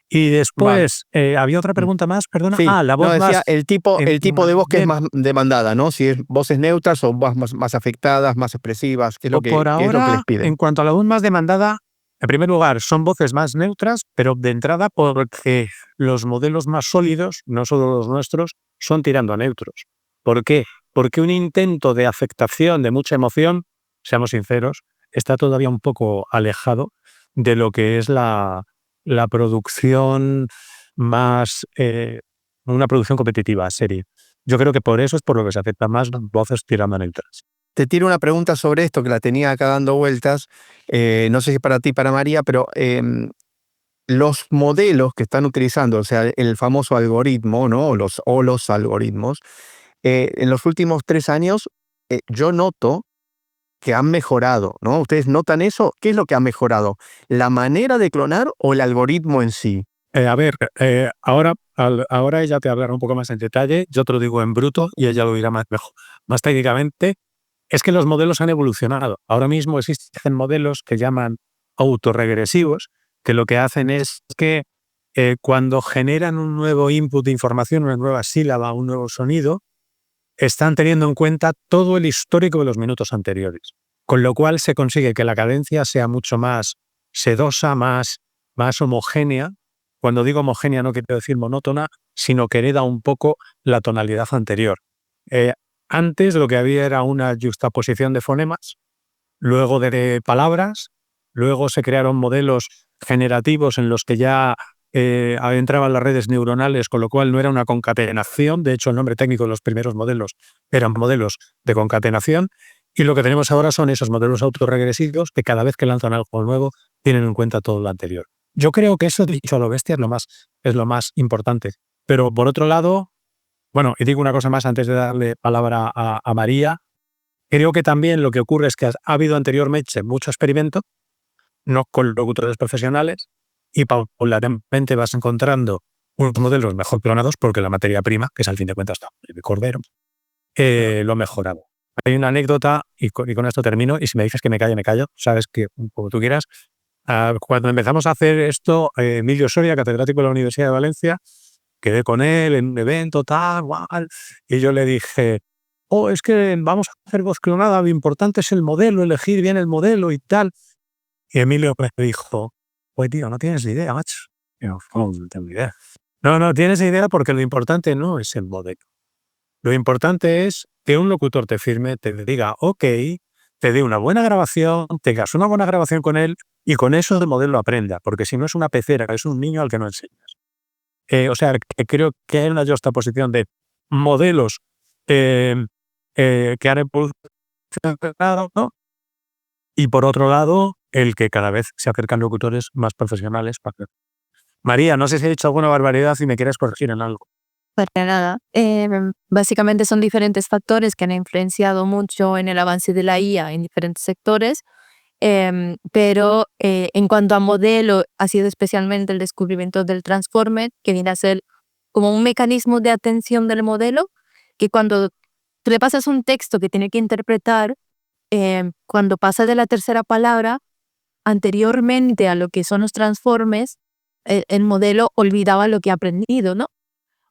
S2: Y después, había otra pregunta más, perdona.
S1: Sí,
S2: La voz
S1: decía
S2: más...
S1: el tipo de voz que es
S2: bien.
S1: más demandada, ¿no? Si es voces neutras o más afectadas, más expresivas, ¿qué es lo que,
S2: Por
S1: qué es lo que
S2: ahora,
S1: les piden?
S2: en cuanto a la voz más demandada, en primer lugar, son voces más neutras, pero de entrada porque los modelos más sólidos, no solo los nuestros, son tirando a neutros. ¿Por qué? Porque un intento de afectación, de mucha emoción, seamos sinceros, está todavía un poco alejado de lo que es la producción más, una producción competitiva, seria. Yo creo que por eso es por lo que se aceptan más voces tirando a neutras.
S1: Te tiro una pregunta sobre esto que la tenía acá dando vueltas. No sé si para ti, para María, pero los modelos que están utilizando, o sea, el famoso algoritmo, ¿no? O los algoritmos, en los últimos 3 años, yo noto que han mejorado, ¿no? ¿Ustedes notan eso? ¿Qué es lo que ha mejorado? ¿La manera de clonar o el algoritmo en sí?
S2: Ahora ella te hablará un poco más en detalle, yo te lo digo en bruto y ella lo dirá más técnicamente. Es que los modelos han evolucionado. Ahora mismo existen modelos que llaman autorregresivos, que lo que hacen es que cuando generan un nuevo input de información, una nueva sílaba, un nuevo sonido, están teniendo en cuenta todo el histórico de los minutos anteriores. Con lo cual se consigue que la cadencia sea mucho más sedosa, más homogénea. Cuando digo homogénea no quiero decir monótona, sino que hereda un poco la tonalidad anterior. Antes lo que había era una juxtaposición de fonemas, luego de palabras, luego se crearon modelos generativos en los que ya entraban las redes neuronales, con lo cual no era una concatenación. De hecho, el nombre técnico de los primeros modelos eran modelos de concatenación, y lo que tenemos ahora son esos modelos autorregresivos que cada vez que lanzan algo nuevo tienen en cuenta todo lo anterior. Yo creo que eso, dicho a lo bestia, es lo más importante. Pero por otro lado, bueno, y digo una cosa más antes de darle palabra a María, creo que también lo que ocurre es que ha habido anteriormente mucho experimento, no con locutores profesionales, y paulatinamente vas encontrando unos modelos mejor clonados porque la materia prima, que es al fin de cuentas el cordero, lo ha mejorado. Hay una anécdota, y con esto termino, y si me dices que me callo, sabes que como tú quieras. Cuando empezamos a hacer esto, Emilio Soria, catedrático de la Universidad de Valencia, quedé con él en un evento, tal, y yo le dije, es que vamos a hacer voz clonada, lo importante es el modelo, elegir bien el modelo y tal. Y Emilio me dijo, pues tío, no tienes ni idea, macho. Y yo, no tengo ni idea. No tienes idea, porque lo importante no es el modelo. Lo importante es que un locutor te firme, te diga, ok, te dé una buena grabación, tengas una buena grabación con él, y con eso el modelo aprenda, porque si no es una pecera, es un niño al que no enseñas. O sea, que creo que hay una juxtaposición de modelos que han evolucionado, ¿no? Y por otro lado, el que cada vez se acercan locutores más profesionales. María, no sé si he dicho alguna barbaridad y me quieres corregir en algo.
S3: Para nada. Básicamente son diferentes factores que han influenciado mucho en el avance de la IA en diferentes sectores, pero en cuanto a modelo, ha sido especialmente el descubrimiento del Transformer, que viene a ser como un mecanismo de atención del modelo que cuando tú le pasas un texto que tiene que interpretar, cuando pasa de la tercera palabra, anteriormente a lo que son los transformes, el modelo olvidaba lo que ha aprendido, ¿no?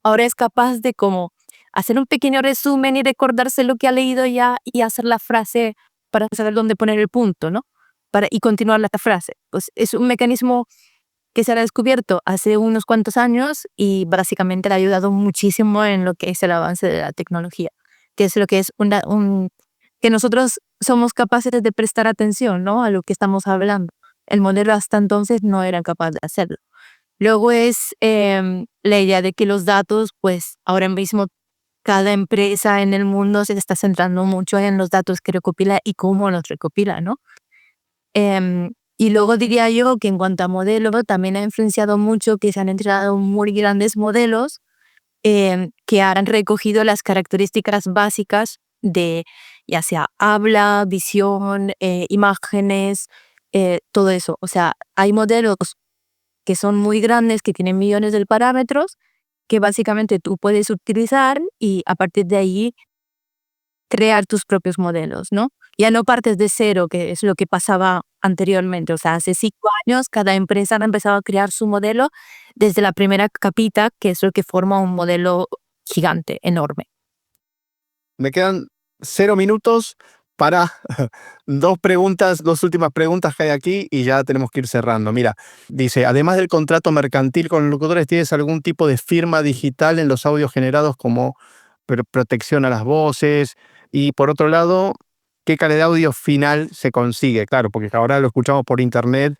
S3: Ahora es capaz de como hacer un pequeño resumen y recordarse lo que ha leído ya y hacer la frase para saber dónde poner el punto, ¿no? Y continuar la frase. Pues es un mecanismo que se ha descubierto hace unos cuantos años y básicamente le ha ayudado muchísimo en lo que es el avance de la tecnología, que es lo que es que nosotros somos capaces de prestar atención, ¿no? A lo que estamos hablando. El modelo hasta entonces no era capaz de hacerlo. Luego es la idea de que los datos, pues ahora mismo cada empresa en el mundo se está centrando mucho en los datos que recopila y cómo los recopila, ¿no? Y luego diría yo que en cuanto a modelo, también ha influenciado mucho que se han entrenado muy grandes modelos que han recogido las características básicas de ya sea habla, visión, imágenes, todo eso. O sea, hay modelos que son muy grandes, que tienen millones de parámetros, que básicamente tú puedes utilizar y a partir de ahí crear tus propios modelos, ¿no? Ya no partes de cero, que es lo que pasaba anteriormente. O sea, hace 5 años cada empresa ha empezado a crear su modelo desde la primera capita, que es lo que forma un modelo gigante, enorme.
S1: Me quedan 0 minutos para dos últimas preguntas que hay aquí y ya tenemos que ir cerrando. Mira, dice, además del contrato mercantil con los locutores, ¿tienes algún tipo de firma digital en los audios generados como protección a las voces? Y por otro lado, ¿qué calidad de audio final se consigue? Claro, porque ahora lo escuchamos por internet,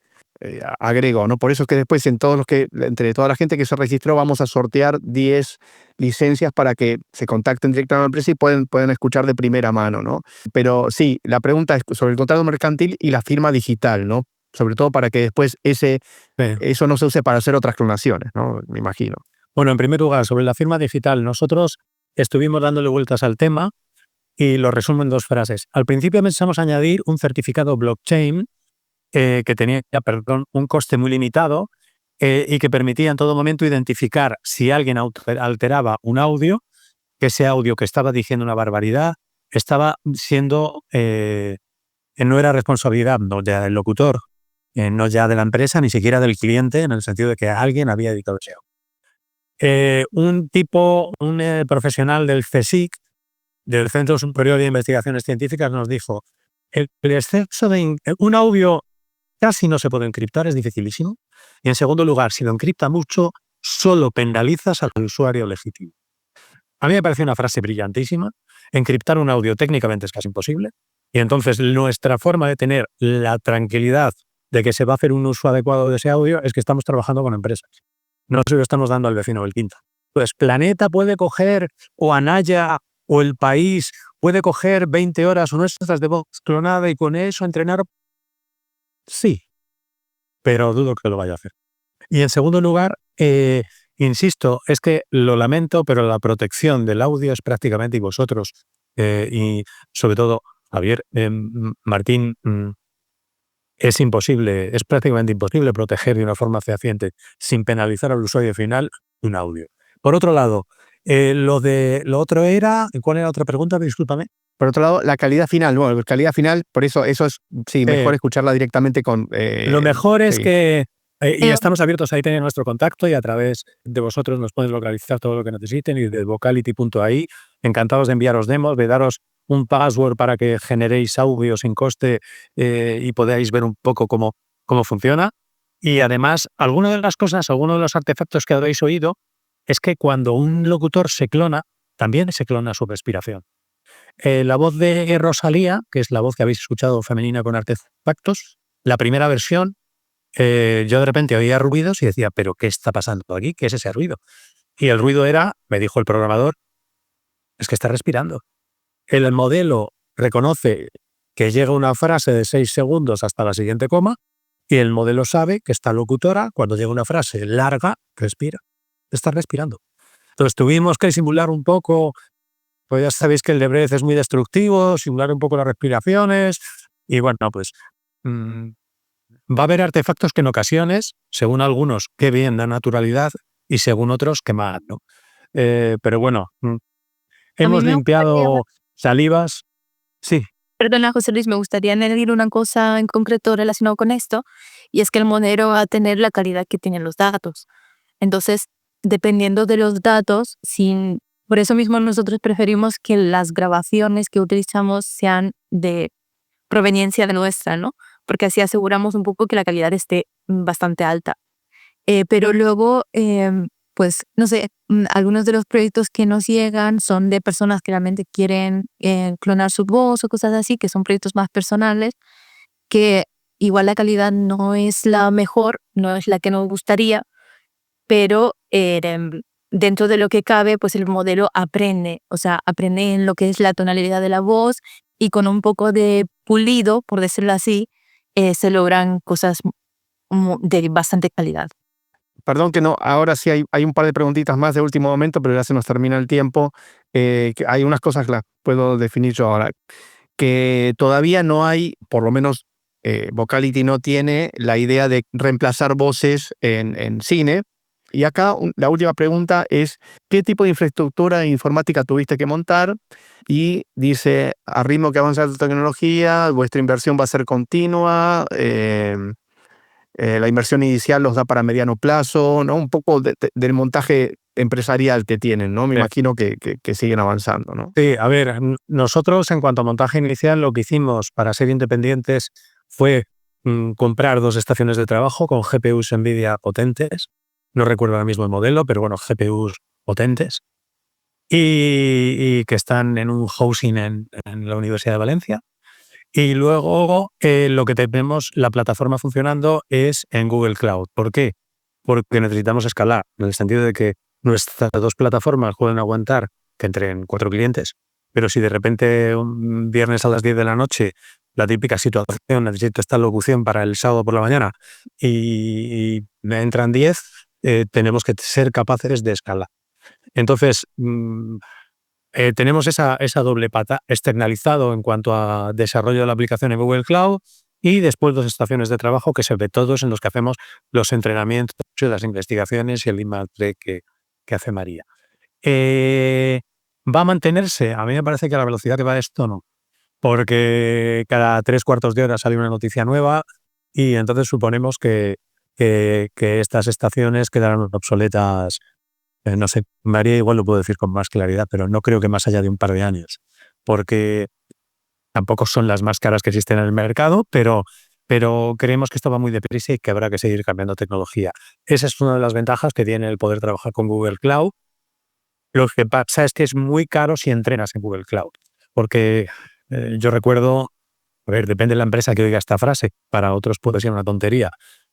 S1: agrego, ¿no? Por eso es que después entre toda la gente que se registró vamos a sortear 10 licencias para que se contacten directamente a la empresa y pueden escuchar de primera mano, ¿no? Pero sí, la pregunta es sobre el contrato mercantil y la firma digital, ¿no? Sobre todo para que después eso no se use para hacer otras clonaciones, ¿no? Me imagino.
S2: Bueno, en primer lugar, sobre la firma digital, nosotros estuvimos dándole vueltas al tema y lo resumo en 2 frases. Al principio pensamos añadir un certificado blockchain que tenía un coste muy limitado y que permitía en todo momento identificar si alguien alteraba un audio, que ese audio que estaba diciendo una barbaridad estaba siendo, no era responsabilidad no ya del locutor, no ya de la empresa, ni siquiera del cliente, en el sentido de que alguien había editado ese audio. Un profesional del CSIC, del Centro Superior de Investigaciones Científicas, nos dijo, el exceso de un audio casi no se puede encriptar, es dificilísimo. Y en segundo lugar, si lo encripta mucho, solo penalizas al usuario legítimo. A mí me parece una frase brillantísima. Encriptar un audio técnicamente es casi imposible. Y entonces nuestra forma de tener la tranquilidad de que se va a hacer un uso adecuado de ese audio es que estamos trabajando con empresas. No se lo estamos dando al vecino del quinta. Pues Planeta puede coger, o Anaya, o El País, puede coger 20 horas o nuestras de voz clonada y con eso entrenar. Sí, pero dudo que lo vaya a hacer. Y en segundo lugar, insisto, es que lo lamento, pero la protección del audio es prácticamente, y vosotros, y sobre todo Javier, Martín, es prácticamente imposible proteger de una forma fehaciente, sin penalizar al usuario final, un audio. Por otro lado, lo otro era, ¿cuál era la otra pregunta? Discúlpame.
S1: Por otro lado, la calidad final, bueno, calidad final, por eso es, sí, mejor escucharla directamente con...
S2: lo mejor es
S1: sí.
S2: que, y estamos abiertos, ahí tenéis nuestro contacto y a través de vosotros nos pueden localizar todo lo que necesiten y de vocality.ai, encantados de enviaros demos, de daros un password para que generéis audio sin coste y podáis ver un poco cómo funciona. Y además, alguno de los artefactos que habréis oído es que cuando un locutor se clona, también se clona su respiración. La voz de Rosalía, que es la voz que habéis escuchado femenina con artefactos, la primera versión, yo de repente oía ruidos y decía, ¿pero qué está pasando aquí? ¿Qué es ese ruido? Y el ruido era, me dijo el programador, es que está respirando. El modelo reconoce que llega una frase de 6 segundos hasta la siguiente coma y el modelo sabe que esta locutora, cuando llega una frase larga, respira. Está respirando. Entonces tuvimos que simular un poco, pues ya sabéis que el Debrez es muy destructivo, simular un poco las respiraciones y bueno, pues va a haber artefactos que en ocasiones, según algunos, qué bien, da naturalidad y según otros que más, ¿no? Pero bueno,
S3: A
S2: hemos
S3: mí me gustaría,
S2: limpiado salivas. Sí,
S3: perdona José Luis, me gustaría añadir una cosa en concreto relacionado con esto, y es que el modelo va a tener la calidad que tienen los datos. Entonces, dependiendo de los datos, por eso mismo nosotros preferimos que las grabaciones que utilizamos sean de proveniencia de nuestra, ¿no? Porque así aseguramos un poco que la calidad esté bastante alta. Pero luego, pues, no sé, algunos de los proyectos que nos llegan son de personas que realmente quieren clonar su voz o cosas así, que son proyectos más personales, que igual la calidad no es la mejor, no es la que nos gustaría, pero dentro de lo que cabe, pues el modelo aprende, o sea, aprende en lo que es la tonalidad de la voz y con un poco de pulido, por decirlo así, se logran cosas de bastante calidad.
S1: Perdón que no, ahora sí hay un par de preguntitas más de último momento, pero ya se nos termina el tiempo. Que hay unas cosas que las puedo definir yo ahora. Que todavía no hay, por lo menos Vocality no tiene la idea de reemplazar voces en cine. Y acá la última pregunta es, ¿qué tipo de infraestructura informática tuviste que montar? Y dice, a ritmo que avanza la tecnología, vuestra inversión va a ser continua, la inversión inicial los da para mediano plazo, ¿no? Un poco del montaje empresarial que tienen, ¿no? Me
S2: Bien.
S1: imagino que siguen avanzando, ¿no?
S2: Sí, a ver, nosotros en cuanto a montaje inicial lo que hicimos para ser independientes fue comprar 2 estaciones de trabajo con GPUs NVIDIA potentes. No recuerdo ahora mismo el modelo, pero bueno, GPUs potentes. Y que están en un housing en la Universidad de Valencia. Y luego lo que tenemos, la plataforma funcionando es en Google Cloud. ¿Por qué? Porque necesitamos escalar, en el sentido de que nuestras 2 plataformas pueden aguantar que entren 4 clientes, pero si de repente un viernes a las 10 de la noche, la típica situación, necesito esta locución para el sábado por la mañana y me entran 10, tenemos que ser capaces de escalar. Entonces, tenemos esa doble pata, externalizado en cuanto a desarrollo de la aplicación en Google Cloud y después 2 estaciones de trabajo que se ve todos en los que hacemos los entrenamientos, las investigaciones y el I+D que hace María. ¿Va a mantenerse? A mí me parece que a la velocidad que va esto no, porque cada 3/4 de hora sale una noticia nueva y entonces suponemos que estas estaciones quedarán obsoletas. No sé, María igual lo puedo decir con más claridad, pero no creo que más allá de un par de años, porque tampoco son las más caras que existen en el mercado, pero creemos que esto va muy deprisa y que habrá que seguir cambiando tecnología. Esa es una de las ventajas que tiene el poder trabajar con Google Cloud. Lo que pasa es que es muy caro si entrenas en Google Cloud, porque yo recuerdo, a ver, depende de la empresa que oiga esta frase, para otros puede ser una tontería,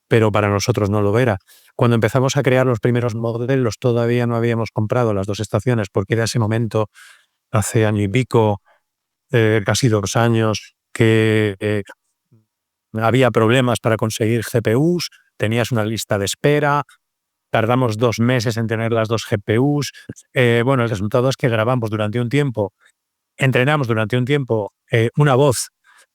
S2: pero para nosotros no lo era. Cuando empezamos a crear los primeros modelos todavía no habíamos comprado las 2 estaciones porque era ese momento, hace año y pico, casi 2 años, que había problemas para conseguir GPUs, tenías una lista de espera, tardamos 2 meses en tener las 2 GPUs. Bueno, el resultado es que grabamos durante un tiempo, entrenamos durante un tiempo una voz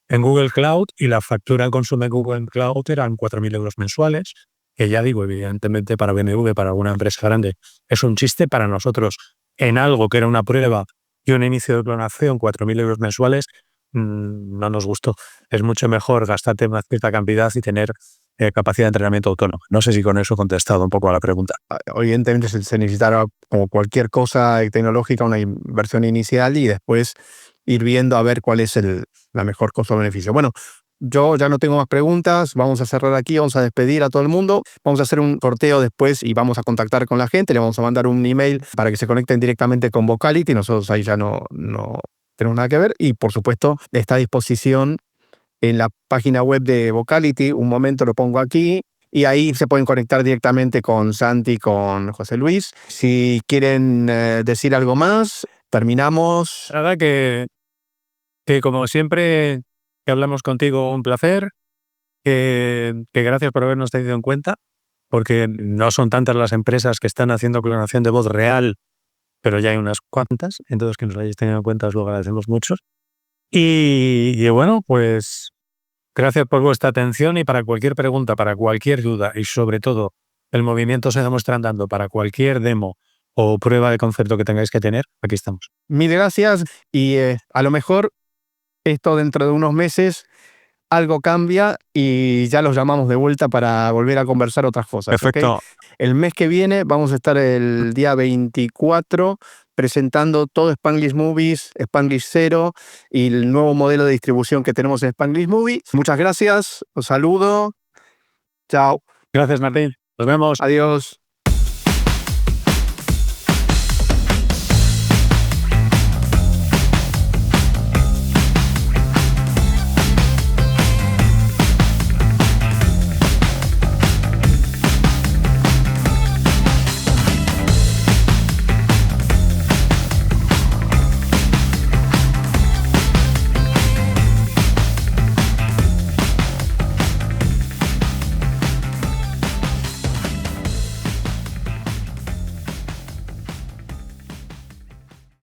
S2: en Google Cloud y la factura de consumo en Google Cloud eran 4.000 euros mensuales, que ya digo, evidentemente para BMW, para una empresa grande, es un chiste. Para nosotros, en algo que era una prueba y un inicio de clonación, 4.000 euros mensuales, no nos gustó. Es mucho mejor gastarte una cierta cantidad y tener capacidad de entrenamiento autónomo. No sé si con eso he contestado un poco a la pregunta.
S1: Evidentemente se necesitará, como cualquier cosa tecnológica, una inversión inicial y después ir viendo a ver cuál es la mejor costo-beneficio. Bueno, yo ya no tengo más preguntas, vamos a cerrar aquí, vamos a despedir a todo el mundo, vamos a hacer un sorteo después y vamos a contactar con la gente, le vamos a mandar un email para que se conecten directamente con Vocality, nosotros ahí ya no tenemos nada que ver y por supuesto está a disposición en la página web de Vocality, un momento lo pongo aquí, y ahí se pueden conectar directamente con Santi, con José Luis. Si quieren decir algo más, terminamos.
S2: La verdad que como siempre que hablamos contigo, un placer, que gracias por habernos tenido en cuenta, porque no son tantas las empresas que están haciendo clonación de voz real, pero ya hay unas cuantas, entonces que nos hayáis tenido en cuenta os lo agradecemos mucho. Y bueno, pues gracias por vuestra atención y para cualquier pregunta, para cualquier duda y sobre todo el movimiento se demuestra andando. Para cualquier demo o prueba de concepto que tengáis que tener, aquí estamos.
S1: Mil gracias y a lo mejor esto dentro de unos meses algo cambia y ya los llamamos de vuelta para volver a conversar otras cosas.
S2: Perfecto.
S1: ¿Ok? El mes que viene vamos a estar el día 24 presentando todo Spanglish Movies, Spanglish 0 y el nuevo modelo de distribución que tenemos en Spanglish Movies. Muchas gracias, os saludo. Chao.
S2: Gracias, Martín. Nos vemos.
S1: Adiós.